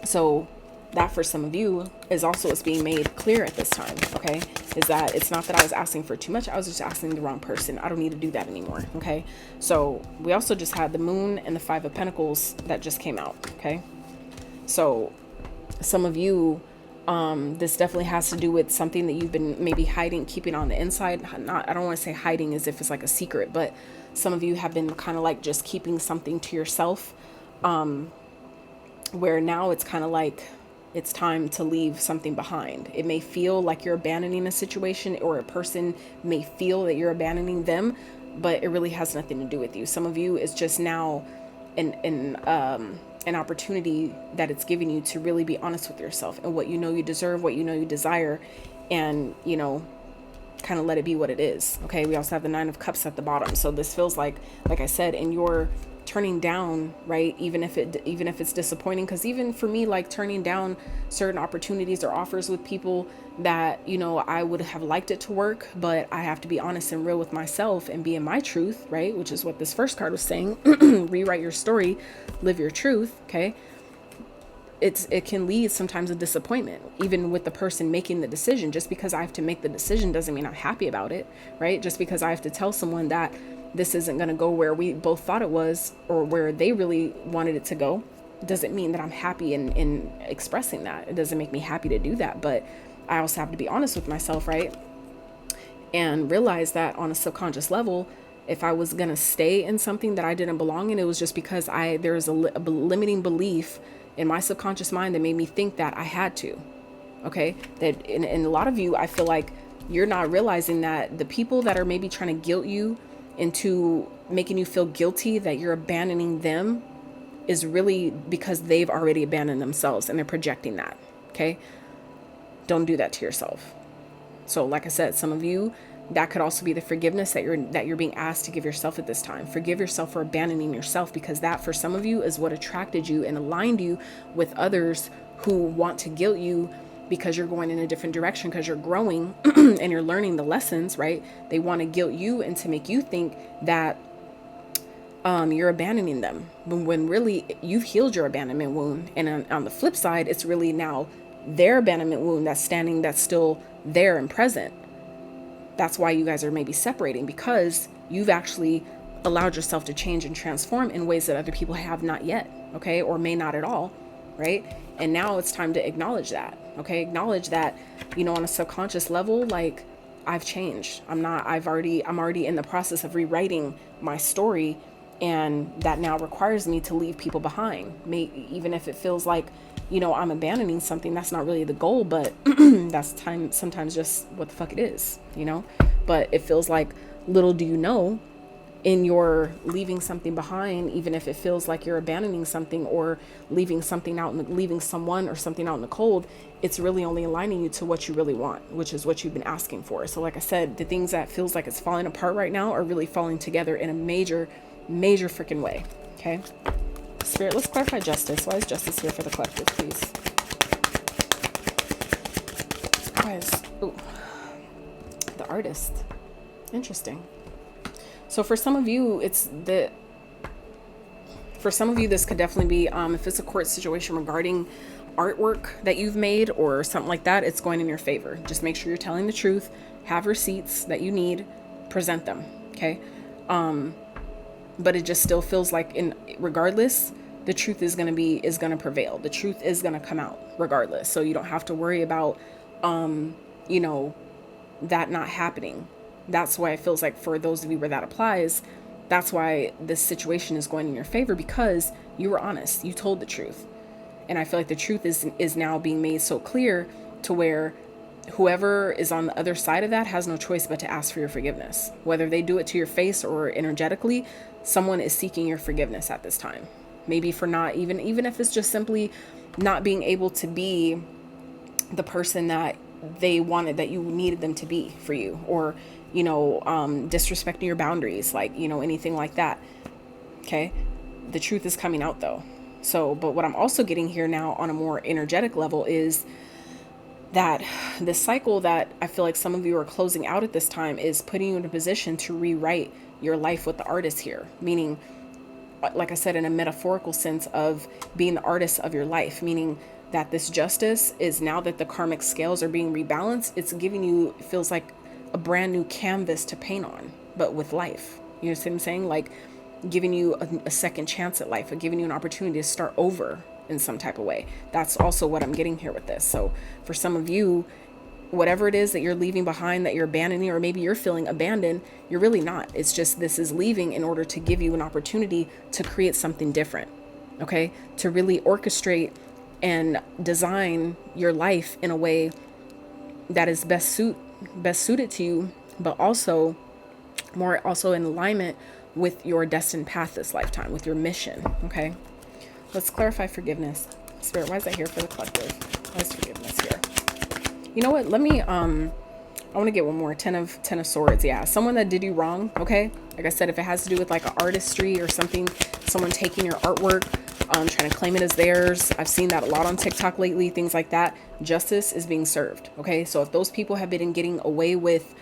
so that for some of you is also what's being made clear at this time, okay? Is that it's not that I was asking for too much, I was just asking the wrong person. I don't need to do that anymore, okay? So we also just had the Moon and the 5 of Pentacles that just came out, okay? So some of you, this definitely has to do with something that you've been maybe hiding, keeping on the inside. I don't want to say hiding as if it's like a secret, but some of you have been kind of like just keeping something to yourself, where now it's kind of like it's time to leave something behind. It may feel like you're abandoning a situation, or a person may feel that you're abandoning them, but it really has nothing to do with you. Some of you, it's just now an opportunity that it's giving you to really be honest with yourself and what you know you deserve, what you know you desire, and, you know, kind of let it be what it is. Okay. We also have the 9 of Cups at the bottom. So this feels like I said, and you're turning down, right? Even if it's disappointing, because even for me, like turning down certain opportunities or offers with people that, you know, I would have liked it to work, but I have to be honest and real with myself and be in my truth, right? Which is what this first card was saying. Rewrite your story, live your truth. Okay. It can lead sometimes to disappointment, even with the person making the decision. Just because I have to make the decision doesn't mean I'm happy about it, right? Just because I have to tell someone that this isn't going to go where we both thought it was, or where they really wanted it to go, doesn't mean that I'm happy in expressing that. It doesn't make me happy to do that, but I also have to be honest with myself, right? And realize that on a subconscious level, if I was going to stay in something that I didn't belong in, it was just because there was a limiting belief in my subconscious mind that made me think that I had to, okay? That in a lot of you, I feel like you're not realizing that the people that are maybe trying to guilt you into making you feel guilty that you're abandoning them is really because they've already abandoned themselves and they're projecting that, okay? Don't do that to yourself. So like I said, some of you, that could also be the forgiveness that you're being asked to give yourself at this time. Forgive yourself for abandoning yourself, because that for some of you is what attracted you and aligned you with others who want to guilt you because you're going in a different direction, because you're growing and you're learning the lessons, right? They want to guilt you and to make you think that you're abandoning them, when really you've healed your abandonment wound. And on the flip side, it's really now their abandonment wound that's still there and present. That's why you guys are maybe separating, because you've actually allowed yourself to change and transform in ways that other people have not yet, okay? Or may not at all, right? And now it's time to acknowledge that, okay? Acknowledge that, you know, on a subconscious level, like, I've changed. I'm already in the process of rewriting my story, and that now requires me to leave people behind. Even if it feels like, you know, I'm abandoning something, that's not really the goal, but that's sometimes just what the fuck it is, you know? But it feels like, little do you know, in your leaving something behind, even if it feels like you're abandoning something or leaving someone or something out in the cold, it's really only aligning you to what you really want, which is what you've been asking for. So like I said, the things that feels like it's falling apart right now are really falling together in a major freaking way. Okay. Spirit, let's clarify justice. Why is justice here for the collective, please? The artist. Interesting. So for some of you, this could definitely be, if it's a court situation regarding artwork that you've made or something like that, it's going in your favor. Just make sure you're telling the truth, have receipts that you need, present them. Okay. But it just still feels like, regardless, the truth is going to prevail. The truth is going to come out regardless. So you don't have to worry about, you know, that not happening. That's why it feels like for those of you where that applies, that's why this situation is going in your favor, because you were honest. You told the truth. And I feel like the truth is now being made so clear to where whoever is on the other side of that has no choice but to ask for your forgiveness. Whether they do it to your face or energetically, someone is seeking your forgiveness at this time. Maybe for not even if it's just simply not being able to be the person that they wanted, that you needed them to be for you, or, disrespecting your boundaries, like, anything like that. Okay. The truth is coming out though. So, but what I'm also getting here now on a more energetic level is that this cycle that I feel like some of you are closing out at this time is putting you in a position to rewrite your life with the artist here. Meaning, like I said, in a metaphorical sense of being the artist of your life, meaning that this justice is, now that the karmic scales are being rebalanced, it's giving you, it feels like a brand new canvas to paint on, but with life. You know what I'm saying? Like giving you a second chance at life, or giving you an opportunity to start over in some type of way. That's also what I'm getting here with this. So for some of you, whatever it is that you're leaving behind, that you're abandoning, or maybe you're feeling abandoned, you're really not. It's just, this is leaving in order to give you an opportunity to create something different. Okay. To really orchestrate and design your life in a way that is best suited to you, but also in alignment with your destined path this lifetime, with your mission. Okay. Let's clarify forgiveness. Spirit, why is that here for the collective? Why is forgiveness here? You know what? Let me, I want to get one more. Ten of Swords. Yeah. Someone that did you wrong. Okay. Like I said, if it has to do with like an artistry or something, someone taking your artwork, trying to claim it as theirs. I've seen that a lot on TikTok lately, things like that. Justice is being served. Okay. So if those people have been getting away with,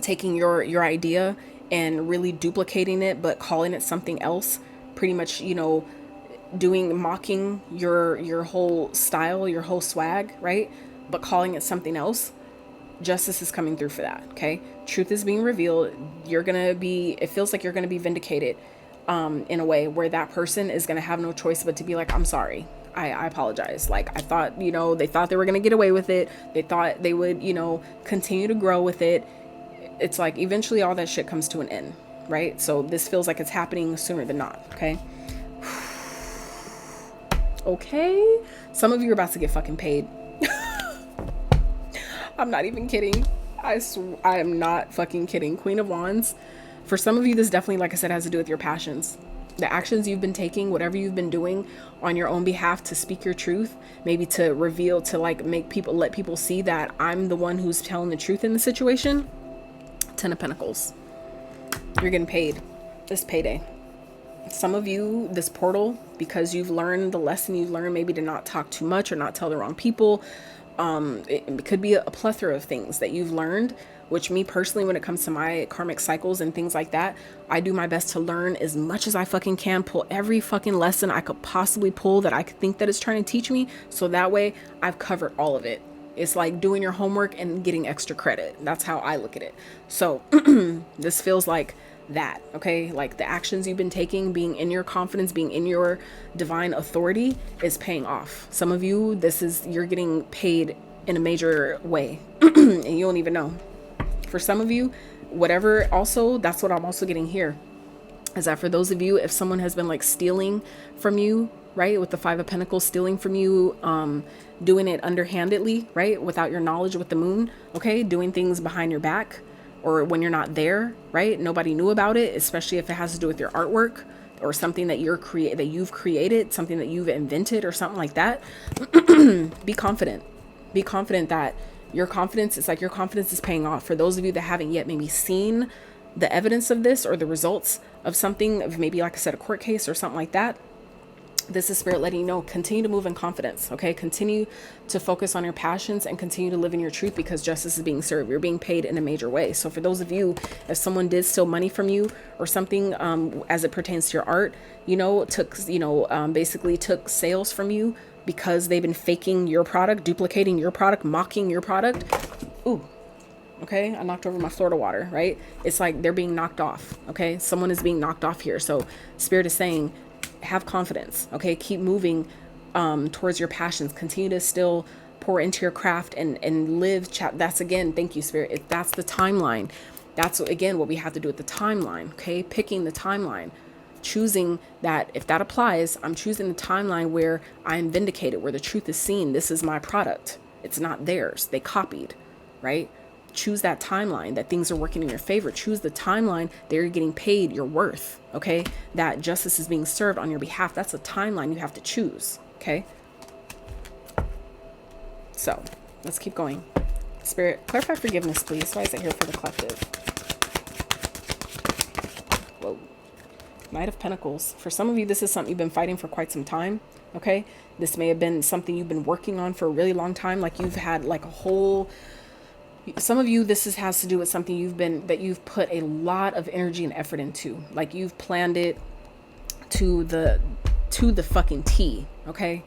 taking your idea and really duplicating it, but calling it something else, pretty much, mocking your whole style, your whole swag, right? But calling it something else, justice is coming through for that. Okay. Truth is being revealed. It feels like you're going to be vindicated, in a way where that person is going to have no choice but to be like, I'm sorry. I apologize. Like, I thought, they thought they were going to get away with it. They thought they would, continue to grow with it. It's like, eventually all that shit comes to an end. Right. So this feels like it's happening sooner than not. Okay. Okay. Some of you are about to get fucking paid. I'm not even kidding. I am not fucking kidding. Queen of Wands. For some of you, this definitely, like I said, has to do with your passions. The actions you've been taking, whatever you've been doing on your own behalf to speak your truth, maybe to reveal, to like let people see that I'm the one who's telling the truth in the situation. 10 of Pentacles. You're getting paid. This payday. Some of you, this portal, because you've learned the lesson you've learned, maybe to not talk too much or not tell the wrong people. It could be a plethora of things that you've learned, which me personally, when it comes to my karmic cycles and things like that, I do my best to learn as much as I fucking can, pull every fucking lesson I could possibly pull that I could think that it's trying to teach me. So that way I've covered all of it. It's like doing your homework and getting extra credit. That's how I look at it. So this feels like that. Okay. Like the actions you've been taking, being in your confidence, being in your divine authority is paying off. Some of you, you're getting paid in a major way and you don't even know. For some of you, whatever, also, that's what I'm also getting here, is that for those of you, if someone has been like stealing from you, right, with the 5 of Pentacles, stealing from you, doing it underhandedly, right, without your knowledge with the moon, okay, doing things behind your back or when you're not there, right, nobody knew about it, especially if it has to do with your artwork or something that you've created, something that you've invented or something like that. Be confident that your confidence is paying off. For those of you that haven't yet maybe seen the evidence of this or the results of something, of maybe, like I said, a court case or something like that, this is Spirit letting you know, continue to move in confidence. Okay. Continue to focus on your passions and continue to live in your truth, because justice is being served. You're being paid in a major way. So for those of you, if someone did steal money from you or something, as it pertains to your art, basically took sales from you because they've been faking your product, duplicating your product, mocking your product. Ooh. Okay. I knocked over my Florida water, right? It's like they're being knocked off. Okay. Someone is being knocked off here. So Spirit is saying, have confidence. Okay. Keep moving towards your passions. Continue to still pour into your craft and live. That's again, thank you, Spirit. That's the timeline. That's again what we have to do with the timeline. Okay. Picking the timeline, choosing that. If that applies, I'm choosing the timeline where I am vindicated, where the truth is seen. This is my product. It's not theirs. They copied, right? Choose that timeline that things are working in your favor. Choose the timeline that you're getting paid your worth, okay? That justice is being served on your behalf. That's a timeline you have to choose, okay? So let's keep going. Spirit, clarify forgiveness, please. Why is it here for the collective? Whoa. Knight of Pentacles. For some of you, this is something you've been fighting for quite some time, okay? This may have been something you've been working on for a really long time. Like you've had like a whole... Some of you, has to do with something you've put a lot of energy and effort into. Like you've planned it to the fucking T, okay?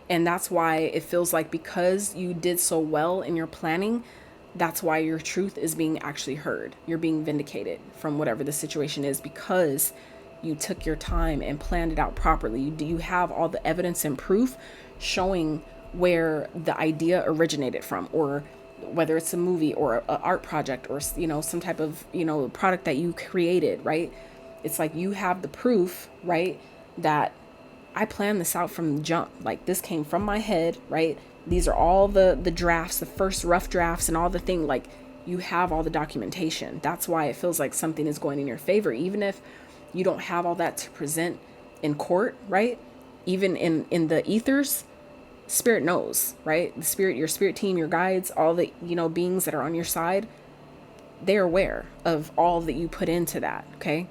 And that's why it feels like, because you did so well in your planning, that's why your truth is being actually heard. You're being vindicated from whatever the situation is, because you took your time and planned it out properly. You have all the evidence and proof showing where the idea originated from, or whether it's a movie or an art project or, you know, some type of, you know, product that you created, right? It's like you have the proof, right, that I planned this out from the jump. Like this came from my head, right? These are all the drafts, the first rough drafts and all the thing. Like you have all the documentation. That's why it feels like something is going in your favor, even if you don't have all that to present in court, right? Even in the ethers, Spirit knows, right? The spirit, your spirit team, your guides, all the, you know, beings that are on your side, they're aware of all that you put into that, okay?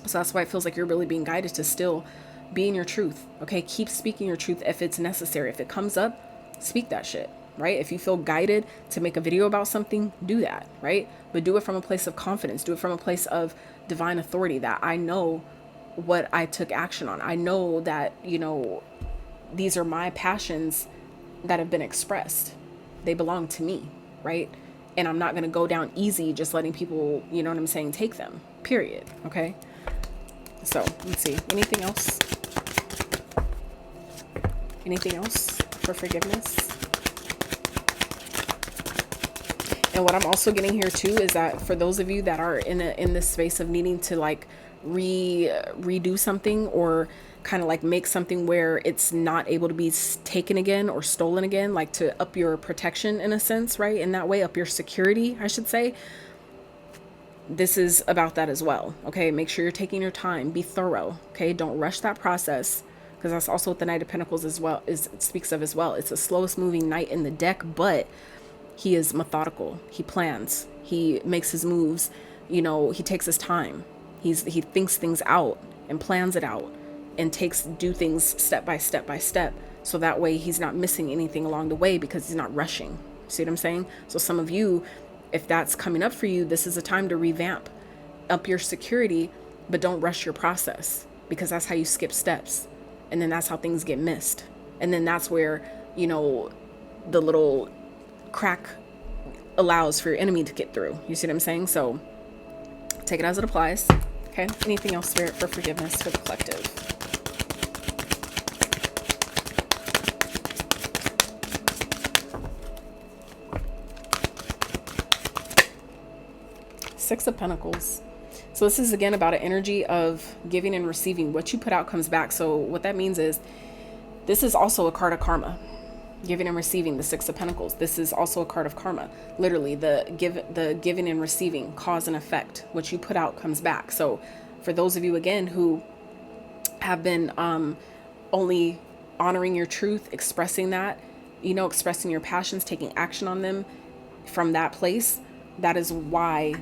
So that's why it feels like you're really being guided to still be in your truth, okay? Keep speaking your truth if it's necessary. If it comes up, speak that shit, right? If you feel guided to make a video about something, do that, right? But do it from a place of confidence. Do it from a place of divine authority, that I know what I took action on. I know that, you know, these are my passions that have been expressed. They belong to me, right? And I'm not going to go down easy just letting people, you know what I'm saying, take them, period, okay? So let's see, anything else? Anything else for forgiveness? And what I'm also getting here too is that for those of you that are in this space of needing to like redo something, or kind of like make something where it's not able to be taken again or stolen again, like to up your protection in a sense, right? In that way, up your security, I should say. This is about that as well, okay? Make sure you're taking your time. Be thorough, okay? Don't rush that process, because that's also what the Knight of Pentacles as well speaks of as well. It's the slowest moving knight in the deck, but he is methodical. He plans. He makes his moves. You know, he takes his time. He thinks things out and plans it out, and do things step by step by step, so that way he's not missing anything along the way, because he's not rushing. See what I'm saying? So some of you, if that's coming up for you, this is a time to revamp, up your security, but don't rush your process, because that's how you skip steps, and then that's how things get missed, and then that's where, you know, the little crack allows for your enemy to get through. You see what I'm saying? So take it as it applies. Okay, anything else, Spirit, for forgiveness for the collective? Six of Pentacles. So this is again about an energy of giving and receiving. What you put out comes back. So what that means is, this is also a card of karma. Giving and receiving, the Six of Pentacles. This is also a card of karma. Literally, the giving and receiving, cause and effect. What you put out comes back. So for those of you again who have been only honoring your truth, expressing that, you know, expressing your passions, taking action on them from that place, that is why,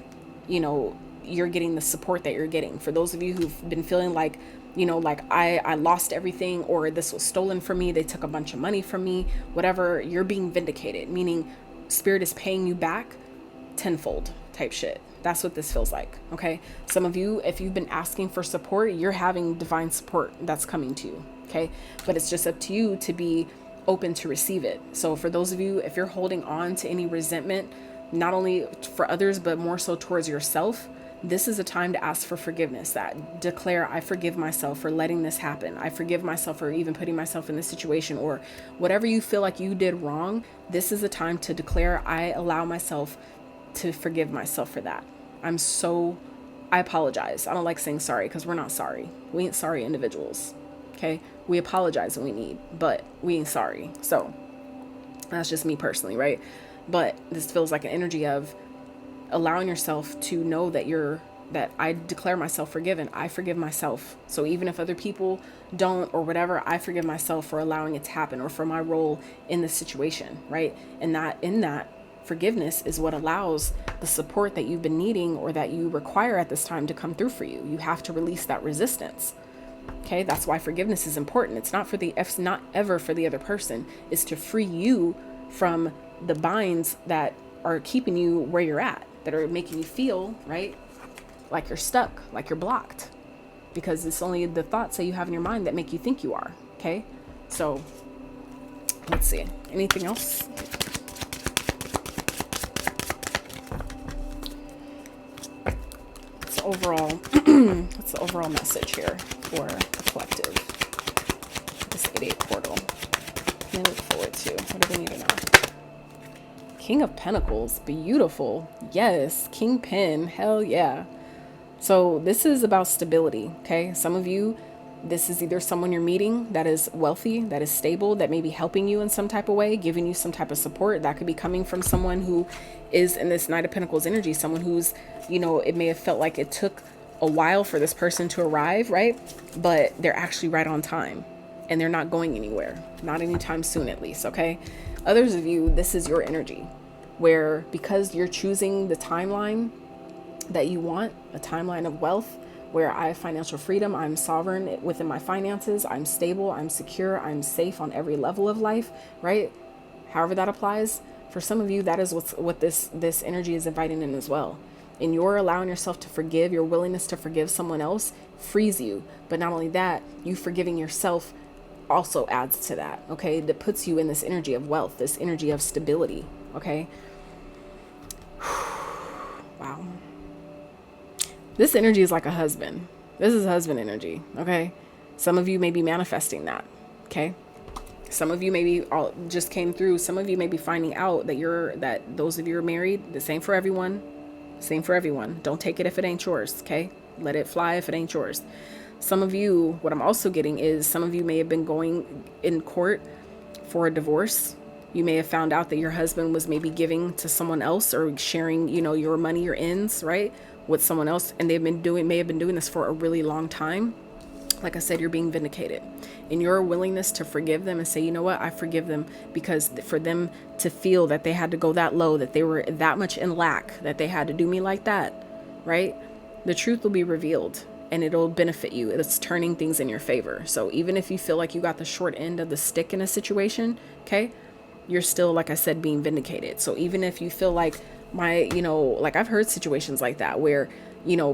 you know, you're getting the support that you're getting. For those of you who've been feeling like, you know, like I lost everything, or this was stolen from me, they took a bunch of money from me, whatever, you're being vindicated, meaning Spirit is paying you back tenfold type shit. That's what this feels like, okay? Some of you, if you've been asking for support, you're having divine support that's coming to you, okay? But it's just up to you to be open to receive it. So for those of you, if you're holding on to any resentment, not only for others, but more so towards yourself, this is a time to ask for forgiveness. That declare, I forgive myself for letting this happen. I forgive myself for even putting myself in this situation, or whatever you feel like you did wrong. This is a time to declare, I allow myself to forgive myself for that. I apologize. I don't like saying sorry, because we're not sorry. We ain't sorry individuals. Okay. We apologize when we need, but we ain't sorry. So That's just me personally, right? But this feels like an energy of allowing yourself to know that I declare myself forgiven. I forgive myself. So even if other people don't or whatever, I forgive myself for allowing it to happen or for my role in the situation, right? And that in that forgiveness is what allows the support that you've been needing or that you require at this time to come through for you. You have to release that resistance. Okay, that's why forgiveness is important. It's not ever for the other person. It's to free you from the binds that are keeping you where you're at, that are making you feel, right, like you're stuck, like you're blocked, because it's only the thoughts that you have in your mind that make you think you are. Okay, so let's see. Anything else? What's the overall message here for the collective? This 8-8 portal. What do we look forward to? What do we need to know? King of Pentacles, beautiful. Yes, Kingpin, hell yeah. So this is about stability, okay? Some of you, this is either someone you're meeting that is wealthy, that is stable, that may be helping you in some type of way, giving you some type of support. That could be coming from someone who is in this Knight of Pentacles energy, someone who's, it may have felt like it took a while for this person to arrive, right? But they're actually right on time and they're not going anywhere, not anytime soon at least, okay? Others of you, this is your energy where because you're choosing the timeline that you want, a timeline of wealth, where I have financial freedom, I'm sovereign within my finances, I'm stable, I'm secure, I'm safe on every level of life, right? However that applies, for some of you, that is what this energy is inviting in as well. And you're allowing yourself to forgive, your willingness to forgive someone else frees you. But not only that, you forgiving yourself also adds to that, okay? That puts you in this energy of wealth, this energy of stability, okay? Wow. This energy is like a husband. This is husband energy, okay? Some of you may be manifesting that, okay? Some of you maybe all just came through. Some of you may be finding out that those of you are married. The same for everyone. Same for everyone. Don't take it if it ain't yours, okay? Let it fly if it ain't yours. Some of you, what I'm also getting is some of you may have been going in court for a divorce. You may have found out that your husband was maybe giving to someone else or sharing, your money, your ends, right, with someone else. And may have been doing this for a really long time. Like I said, you're being vindicated in your willingness to forgive them and say, you know what, I forgive them, because for them to feel that they had to go that low, that they were that much in lack, that they had to do me like that, right? The truth will be revealed and it'll benefit you. It's turning things in your favor. So even if you feel like you got the short end of the stick in a situation, okay, you're still, like I said, being vindicated. So even if you feel like like I've heard situations like that where,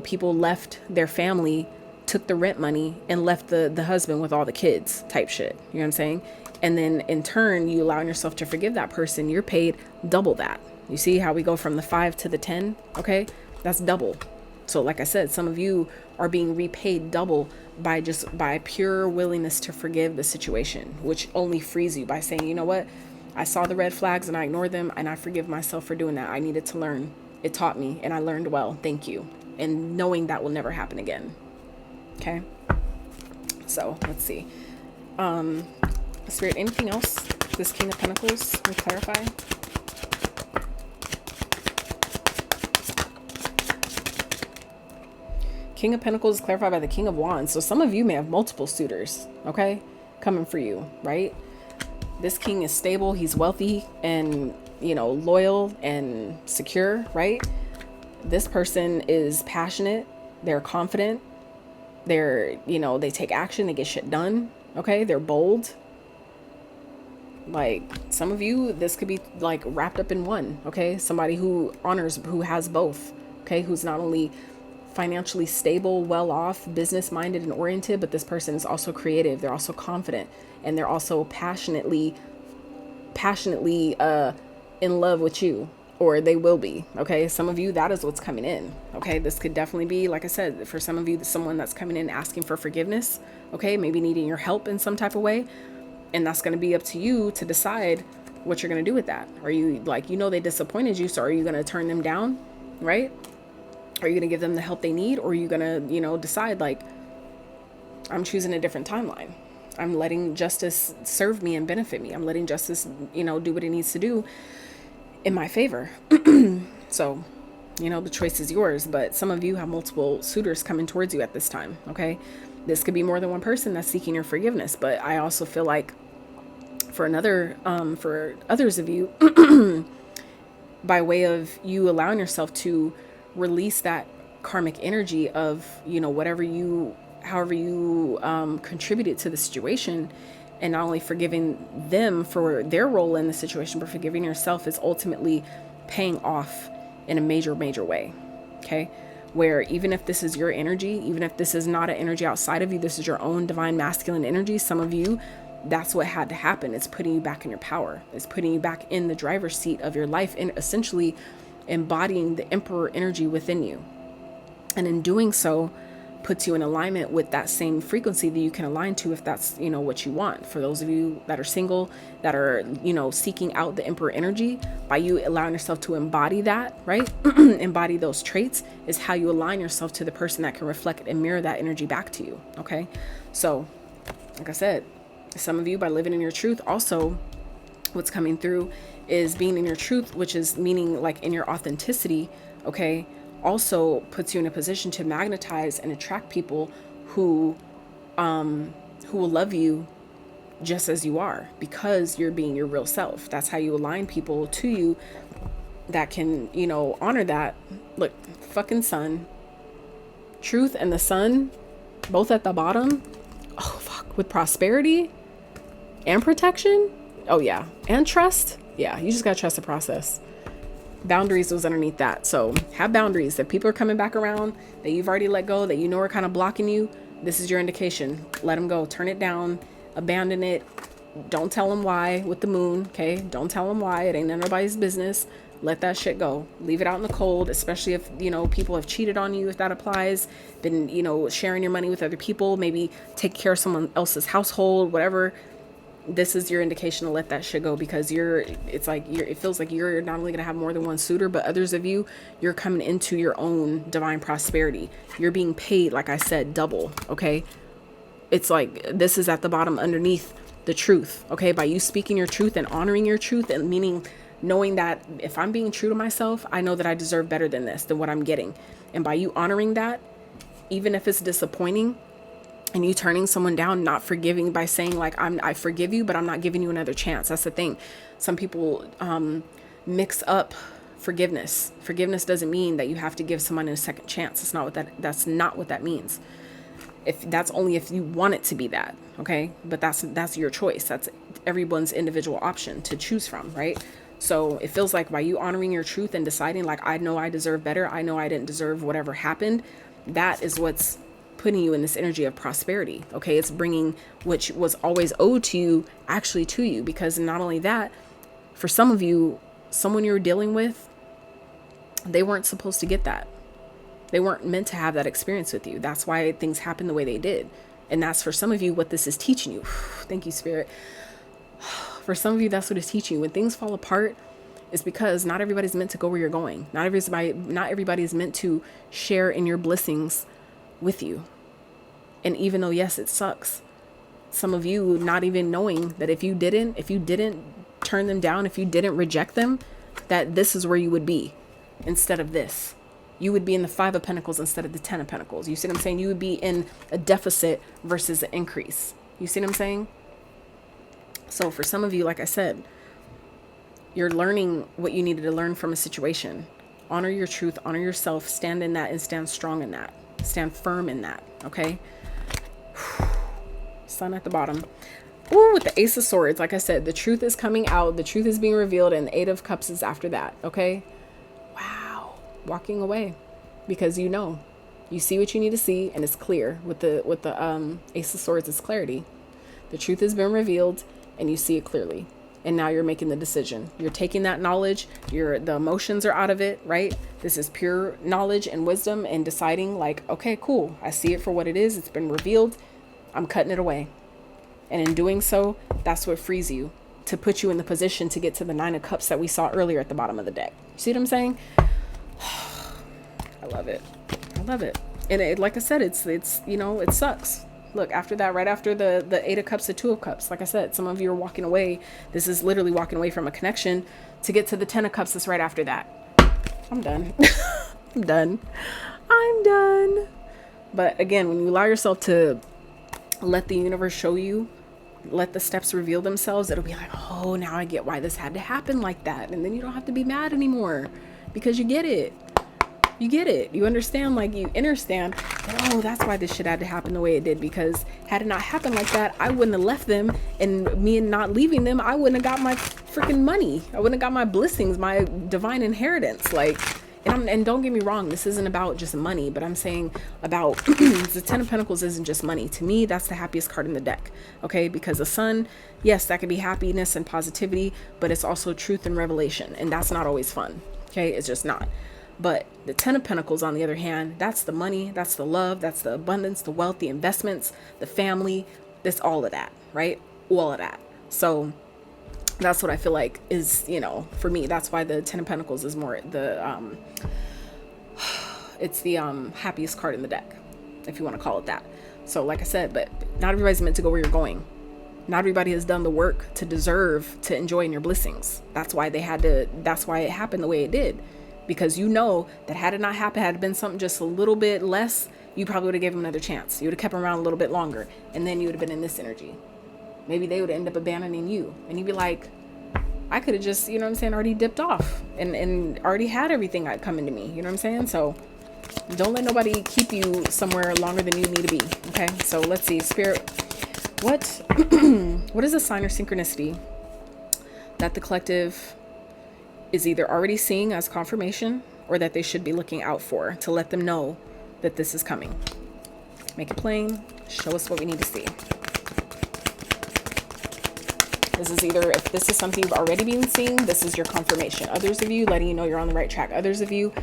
people left their family, took the rent money and left the husband with all the kids type shit. You know what I'm saying? And then in turn, you allowing yourself to forgive that person, you're paid double that. You see how we go from the 5 to the 10? Okay. That's double. So like I said, some of you are being repaid double by pure willingness to forgive the situation, which only frees you by saying, you know what? I saw the red flags and I ignored them and I forgive myself for doing that. I needed to learn. It taught me and I learned well. Thank you. And knowing that will never happen again. Okay. So let's see. Spirit, anything else? This King of Pentacles will clarify. King of Pentacles is clarified by the King of Wands. So some of you may have multiple suitors, okay, coming for you, right? This king is stable. He's wealthy and, loyal and secure, right? This person is passionate. They're confident. They're, they take action. They get shit done. Okay. They're bold. Like some of you, this could be like wrapped up in one. Okay. Somebody who has both. Okay. Who's not only financially stable, well off, business minded and oriented, but this person is also creative. They're also confident and they're also passionately in love with you, or they will be. Okay. Some of you, that is what's coming in. Okay. This could definitely be, like I said, for some of you, someone that's coming in asking for forgiveness. Okay. Maybe needing your help in some type of way. And that's going to be up to you to decide what you're going to do with that. Are you they disappointed you. So are you going to turn them down? Right? Are you going to give them the help they need? Or are you going to, decide like, I'm choosing a different timeline. I'm letting justice serve me and benefit me. I'm letting justice, do what it needs to do in my favor. So, the choice is yours, but some of you have multiple suitors coming towards you at this time. Okay. This could be more than one person that's seeking your forgiveness, but I also feel like for others of you, by way of you allowing yourself to release that karmic energy of, however you contributed to the situation, and not only forgiving them for their role in the situation, but forgiving yourself is ultimately paying off in a major, major way. Okay. Where even if this is your energy, even if this is not an energy outside of you, this is your own divine masculine energy. Some of you, that's what had to happen. It's putting you back in your power. It's putting you back in the driver's seat of your life and essentially embodying the emperor energy within you. And in doing so, puts you in alignment with that same frequency that you can align to if that's, what you want. For those of you that are single, that are, seeking out the emperor energy, by you allowing yourself to embody that, right? Embody those traits is how you align yourself to the person that can reflect and mirror that energy back to you. Okay. So like I said, some of you, by living in your truth, also what's coming through is being in your truth, which is meaning like in your authenticity. Okay. Also puts you in a position to magnetize and attract people who will love you just as you are, because you're being your real self. That's how you align people to you that can, honor that. Look, fucking sun, truth and the sun, both at the bottom. Oh, fuck. With prosperity and protection. Oh yeah. And trust. Yeah. You just gotta trust the process. Boundaries was underneath that. So have boundaries. That people are coming back around, that you've already let go, that are kind of blocking you. This is your indication. Let them go. Turn it down. Abandon it. Don't tell them why with the moon. Okay. Don't tell them why. It ain't nobody's business. Let that shit go. Leave it out in the cold, especially if, people have cheated on you, if that applies, been, sharing your money with other people, maybe take care of someone else's household, whatever. This is your indication to let that shit go, because it feels like you're not only going to have more than one suitor, but others of you, you're coming into your own divine prosperity. You're being paid, like I said, double. Okay. It's like, this is at the bottom underneath the truth. Okay. By you speaking your truth and honoring your truth, and meaning knowing that if I'm being true to myself, I know that I deserve better than this, than what I'm getting. And by you honoring that, even if it's disappointing, and you turning someone down, not forgiving by saying like, I forgive you, but I'm not giving you another chance. That's the thing. Some people mix up forgiveness. Forgiveness doesn't mean that you have to give someone a second chance. That's not what that means. That's only if you want it to be that. Okay. But that's your choice. That's everyone's individual option to choose from. Right. So it feels like by you honoring your truth and deciding like, I know I deserve better. I know I didn't deserve whatever happened. That is what's putting you in this energy of prosperity. Okay. It's bringing, which was always owed to you, actually to you, because not only that, for some of you, someone you're dealing with, they weren't supposed to get that. They weren't meant to have that experience with you. That's why things happen the way they did. And that's for some of you, what this is teaching you. Thank you, Spirit. For some of you, that's what it's teaching you. When things fall apart, it's because not everybody's meant to go where you're going. Not everybody is meant to share in your blessings with you. And even though, yes, it sucks, some of you not even knowing that if you didn't turn them down, if you didn't reject them, that this is where you would be instead of this. You would be in the 5 of Pentacles instead of the 10 of Pentacles. You see what I'm saying? You would be in a deficit versus an increase. You see what I'm saying? So for some of you, like I said, you're learning what you needed to learn from a situation. Honor your truth, honor yourself, stand in that and stand strong in that. Stand firm in that. Okay. Sun at the bottom. Ooh, with the Ace of Swords, like I said, the truth is coming out. The truth is being revealed, and the 8 of Cups is after that. Okay. Wow. Walking away, because you see what you need to see, and it's clear. With the Ace of Swords, it's clarity. The truth has been revealed, and you see it clearly. And now you're making the decision. You're taking that knowledge. The emotions are out of it, right? This is pure knowledge and wisdom, and deciding like, okay, cool. I see it for what it is. It's been revealed. I'm cutting it away. And in doing so, that's what frees you to put you in the position to get to the 9 of Cups that we saw earlier at the bottom of the deck. See what I'm saying? I love it. I love it. And it, like I said, it sucks. Look, after that, right after the Eight of Cups, the Two of Cups, like I said, some of you are walking away. This is literally walking away from a connection to get to the Ten of Cups. That's right after that. I'm done. I'm done. I'm done. But again, when you allow yourself to let the universe show you, let the steps reveal themselves, it'll be like, oh, now I get why this had to happen like that. And then you don't have to be mad anymore because you get it. You get it. You understand, like you understand that, oh, that's why this shit had to happen the way it did, because had it not happened like that, I wouldn't have left them, and me and not leaving them, I wouldn't have got my freaking money. I wouldn't have got my blessings, my divine inheritance. Like, and don't get me wrong, this isn't about just money, but I'm saying about the Ten of Pentacles isn't just money. To me, that's the happiest card in the deck. Okay, because the sun, yes, that could be happiness and positivity, but it's also truth and revelation, and that's not always fun. Okay, it's just not. But the Ten of Pentacles, on the other hand, that's the money, that's the love, that's the abundance, the wealth, the investments, the family, that's all of that, right? All of that. So that's what I feel like is, you know, for me, that's why the Ten of Pentacles is more the, it's the happiest card in the deck, if you want to call it that. So like I said, but not everybody's meant to go where you're going. Not everybody has done the work to deserve to enjoy in your blessings. That's why that's why it happened the way it did. Because you know that had it not happened, had it been something just a little bit less, you probably would have given them another chance. You would have kept them around a little bit longer, and then you would have been in this energy. Maybe they would end up abandoning you, and you'd be like, I could have just, you know what I'm saying, already dipped off and already had everything I'd come into me. You know what I'm saying? So don't let nobody keep you somewhere longer than you need to be. Okay. So let's see, Spirit, what is a sign or synchronicity that the collective is either already seeing as confirmation or that they should be looking out for to let them know that this is coming? Make it plain. Show us what we need to see. This is either, if this is something you've already been seeing, this is your confirmation. Others of you, letting you know you're on the right track. Others of you,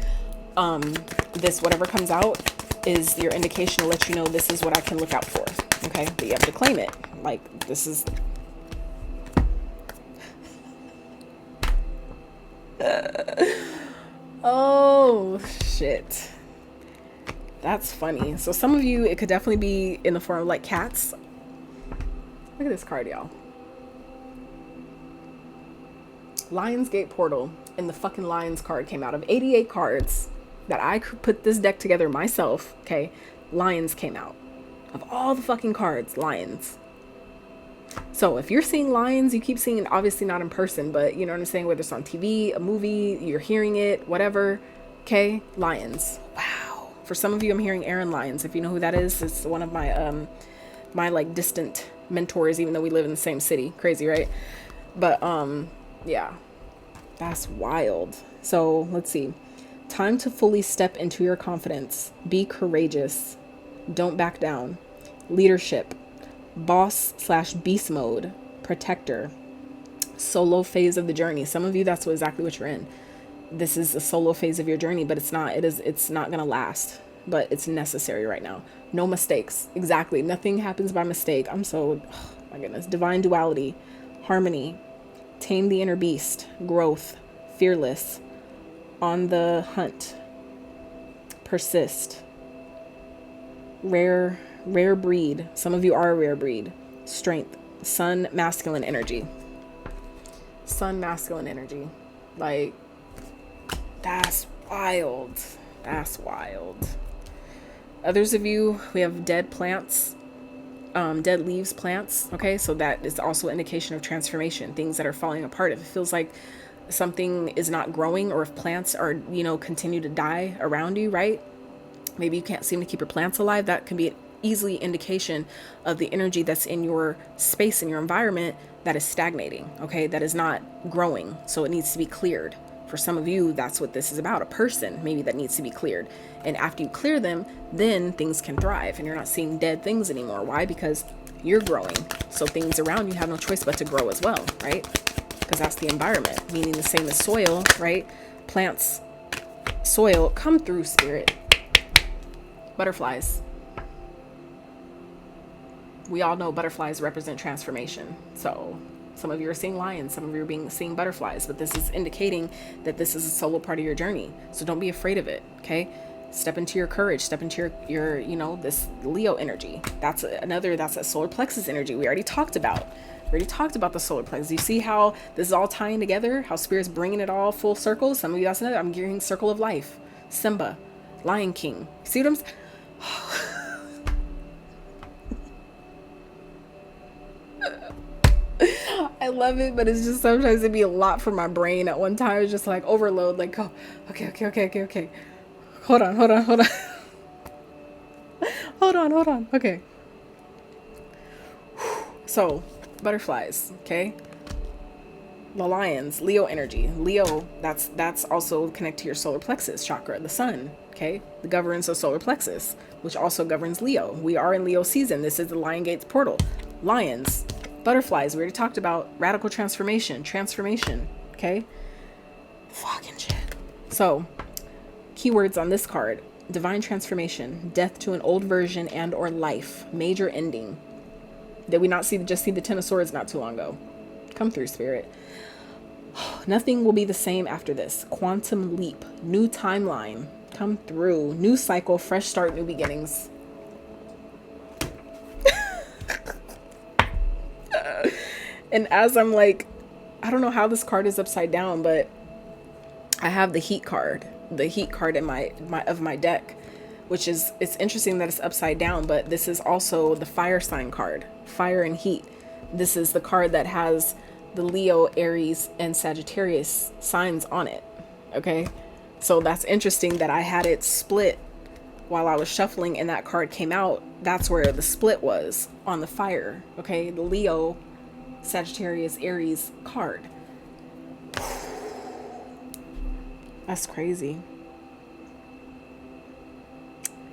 this, whatever comes out, is your indication to let you know this is what I can look out for. Okay, but you have to claim it. Like, this is... oh shit, that's funny. So some of you, it could definitely be in the form of like cats. Look at this card, y'all. Lionsgate portal, and the fucking Lions card came out. Of 88 cards that I could put this deck together myself, okay, Lions came out. Of all the fucking cards, Lions. So if you're seeing lions, you keep seeing it, obviously not in person, but you know what I'm saying, whether it's on TV, a movie, you're hearing it, whatever. Okay, lions. Wow. For some of you, I'm hearing Aaron Lyons. If you know who that is, it's one of my my like distant mentors, even though we live in the same city. Crazy, right? But yeah, that's wild. So let's see. Time to fully step into your confidence. Be courageous. Don't back down. Leadership. Boss/beast mode, protector, solo phase of the journey. Some of you, that's exactly what you're in. This is a solo phase of your journey, but it's not gonna last, but it's necessary right now. No mistakes. Exactly. Nothing happens by mistake. Oh my goodness. Divine duality, harmony, tame the inner beast, growth, fearless, on the hunt, persist, rare breed. Some of you are a rare breed. Strength, sun, masculine energy. Sun, masculine energy. Like, that's wild. That's wild. Others of you, we have dead plants, dead leaves, plants. Okay, so that is also an indication of transformation, things that are falling apart. If it feels like something is not growing, or if plants are, you know, continue to die around you, right? Maybe you can't seem to keep your plants alive. That can be an easily indication of the energy that's in your space, in your environment, that is stagnating, okay, that is not growing. So it needs to be cleared. For some of you, that's what this is about. A person maybe that needs to be cleared, and after you clear them, then things can thrive, and you're not seeing dead things anymore. Why? Because you're growing, so things around you have no choice but to grow as well, right? Because that's the environment, meaning the same as soil, right? Plants, soil, come through, Spirit. Butterflies. We all know butterflies represent transformation. So some of you are seeing lions, some of you are seeing butterflies, but this is indicating that this is a solo part of your journey. So don't be afraid of it, okay? Step into your courage, step into your this Leo energy. That's a solar plexus energy we already talked about. We already talked about the solar plexus. You see how this is all tying together, how Spirit's bringing it all full circle. Some of you, that's another, I'm gearing circle of life. Simba, Lion King. See what I'm saying? I love it, but it's just sometimes it'd be a lot for my brain at one time. It's just like overload, like, oh, okay. Hold on. Hold on. Okay. So, butterflies, okay? The lions, Leo energy. Leo, that's also connected to your solar plexus chakra, the sun, okay? The governs the solar plexus, which also governs Leo. We are in Leo season. This is the Lion Gates portal. Lions, butterflies, we already talked about radical transformation, okay? Fucking shit. So, keywords on this card: divine transformation, death to an old version and or life, major ending. Did we not see the 10 of swords not too long ago? Come through, Spirit. Nothing will be the same after this. Quantum leap, new timeline, come through, new cycle, fresh start, new beginnings. And as I'm like, I don't know how this card is upside down, but I have the heat card in my deck, which is, it's interesting that it's upside down, but this is also the fire sign card, fire and heat. This is the card that has the Leo, Aries, and Sagittarius signs on it. Okay. So that's interesting that I had it split while I was shuffling and that card came out. That's where the split was, on the fire. Okay. The Leo, Sagittarius, Aries card. That's crazy.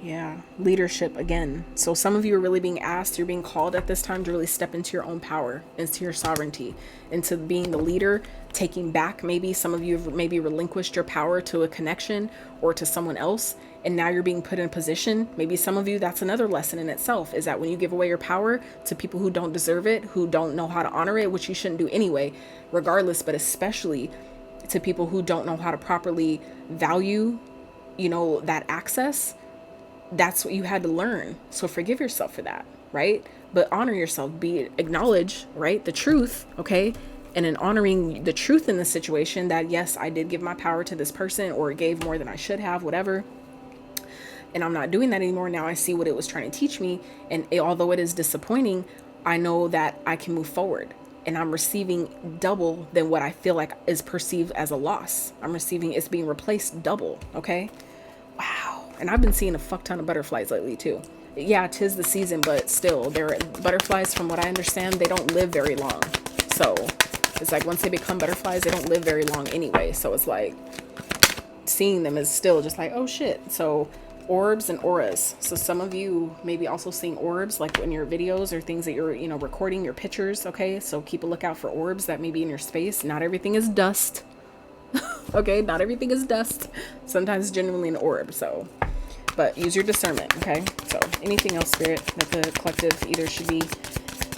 Yeah, leadership again. So some of you are really being asked, you're being called at this time to really step into your own power, into your sovereignty, into being the leader, taking back. Maybe some of you have maybe relinquished your power to a connection or to someone else, and now you're being put in a position. Maybe some of you, that's another lesson in itself, is that when you give away your power to people who don't deserve it, who don't know how to honor it, which you shouldn't do anyway, regardless, but especially to people who don't know how to properly value, that access. That's what you had to learn. So forgive yourself for that, right? But honor yourself, acknowledge, right, the truth, okay? And in honoring the truth in the situation, that yes, I did give my power to this person, or gave more than I should have, whatever. And I'm not doing that anymore. Now I see what it was trying to teach me. And although it is disappointing, I know that I can move forward. And I'm receiving double than what I feel like is perceived as a loss. I'm receiving, it's being replaced double, okay? Wow. And I've been seeing a fuck ton of butterflies lately too. Yeah, 'tis the season, but still, butterflies, from what I understand, they don't live very long. So it's like once they become butterflies, they don't live very long anyway. So it's like seeing them is still just like, oh shit. So orbs and auras. So some of you may be also seeing orbs, like in your videos or things that you're, recording, your pictures. Okay, so keep a lookout for orbs that may be in your space. Not everything is dust. Okay, not everything is dust. Sometimes it's genuinely an orb. So, but use your discernment. Okay, so anything else, Spirit, that the collective either should be,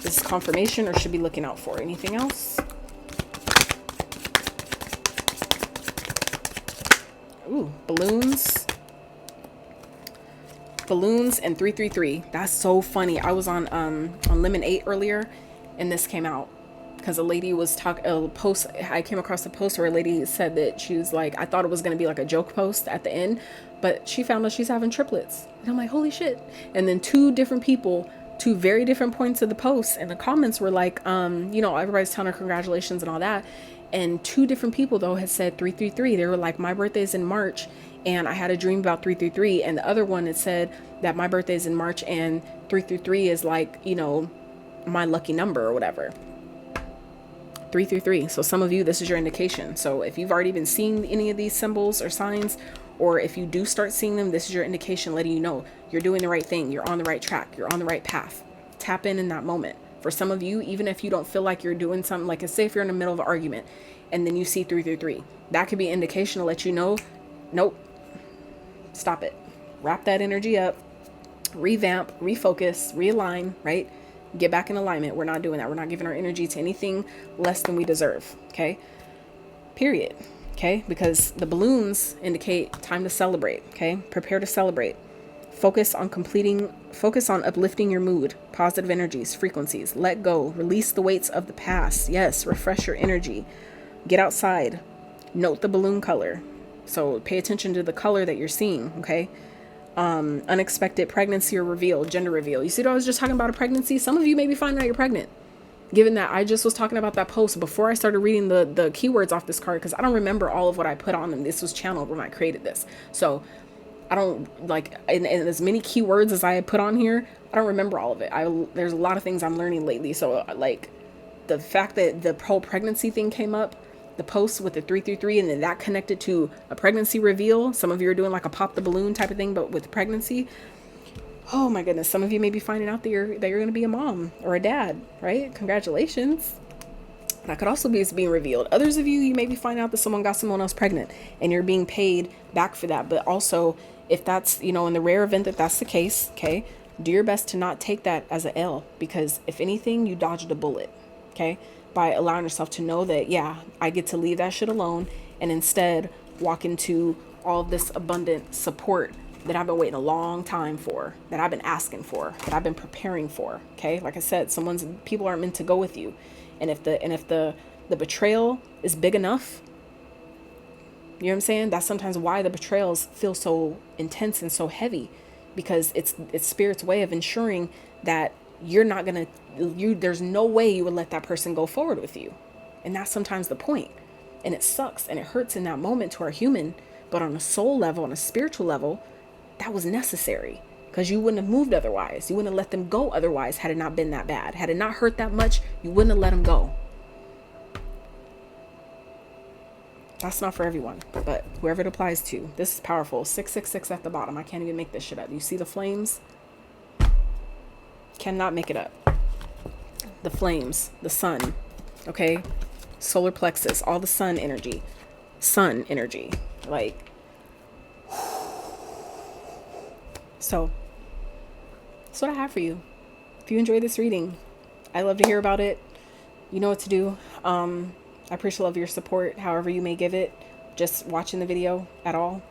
this is confirmation, or should be looking out for? Anything else? Ooh, balloons and 333. That's so funny. I was on Lemon 8 earlier, and this came out because a lady was I came across a post where a lady said that she was like, I thought it was going to be like a joke post at the end, but she found out she's having triplets. And I'm like, holy shit. And then two very different points of the post, and the comments were like, everybody's telling her congratulations and all that. And two different people though had said 333. They were like, my birthday's in March and I had a dream about 333. And the other one had said that my birthday's in March and 333 is like, my lucky number or whatever. 333. So some of you, this is your indication. So if you've already been seeing any of these symbols or signs, or if you do start seeing them, this is your indication letting you know you're doing the right thing. You're on the right track. You're on the right path. Tap in that moment. For some of you, even if you don't feel like you're doing something, like say if you're in the middle of an argument and then you see 333, that could be an indication to let you know, nope, stop it. Wrap that energy up, revamp, refocus, realign, right? Get back in alignment. We're not doing that. We're not giving our energy to anything less than we deserve. Okay. Period. Okay, because the balloons indicate time to celebrate. Okay, prepare to celebrate. Focus on uplifting your mood, positive energies, frequencies. Let go, release the weights of the past. Yes, refresh your energy. Get outside. Note the balloon color. So pay attention to the color that you're seeing. Okay. Unexpected pregnancy or reveal, gender reveal. You see what I was just talking about, a pregnancy? Some of you may be finding out you're pregnant. Given that I just was talking about that post before I started reading the keywords off this card, because I don't remember all of what I put on them. This was channeled when I created this. So I don't like, and as many keywords as I had put on here, I don't remember all of it. There's a lot of things I'm learning lately. So like the fact that the whole pregnancy thing came up, the post with the 333, and then that connected to a pregnancy reveal. Some of you are doing like a pop the balloon type of thing, but with pregnancy. Oh my goodness. Some of you may be finding out that you're going to be a mom or a dad, right? Congratulations. That could also be being revealed. Others of you, you may be finding out that someone got someone else pregnant and you're being paid back for that. But also, if that's, in the rare event that that's the case, okay, do your best to not take that as an L, because if anything, you dodged a bullet, okay, by allowing yourself to know that, yeah, I get to leave that shit alone and instead walk into all of this abundant support that I've been waiting a long time for, that I've been asking for, that I've been preparing for. Okay. Like I said, people aren't meant to go with you. And if the betrayal is big enough, you know what I'm saying? That's sometimes why the betrayals feel so intense and so heavy, because it's Spirit's way of ensuring that there's no way you would let that person go forward with you. And that's sometimes the point. And it sucks and it hurts in that moment to our human, but on a soul level, on a spiritual level, that was necessary, because you wouldn't have moved otherwise. You wouldn't have let them go otherwise had it not been that bad. Had it not hurt that much, you wouldn't have let them go. That's not for everyone, but whoever it applies to. This is powerful. 666 at the bottom. I can't even make this shit up. You see the flames? Cannot make it up. The flames, the sun, okay? Solar plexus, all the sun energy. Like, so that's what I have for you. If you enjoyed this reading, I love to hear about it. You know what to do. I appreciate all of your support, however you may give it, just watching the video at all.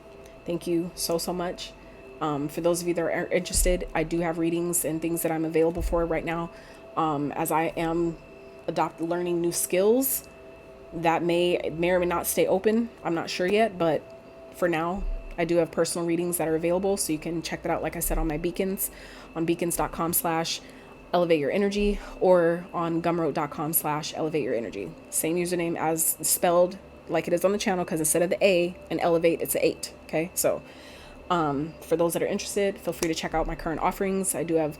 Thank you so much. For those of you that are interested, I do have readings and things that I'm available for right now. As I am learning new skills that may or may not stay open. I'm not sure yet, but for now, I do have personal readings that are available. So you can check that out, like I said, on my beacons, on beacons.com/elevate your energy, or on gumroad.com/elevate your energy. Same username as spelled like it is on the channel, because instead of the A and elevate, it's an 8. Okay. So, for those that are interested, feel free to check out my current offerings. I do have,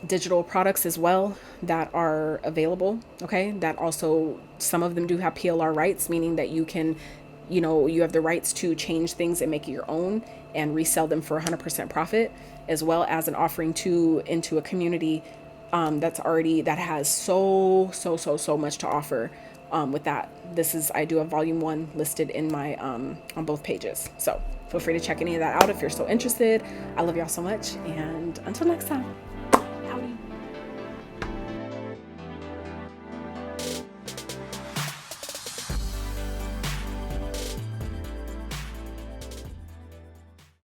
digital products as well that are available. Okay. That also, some of them do have PLR rights, meaning that you can, you have the rights to change things and make it your own and resell them for 100% profit, as well as an offering into a community, that has so much to offer. With that, I do have volume 1 listed in my, on both pages. So feel free to check any of that out if you're still interested. I love y'all so much. And until next time.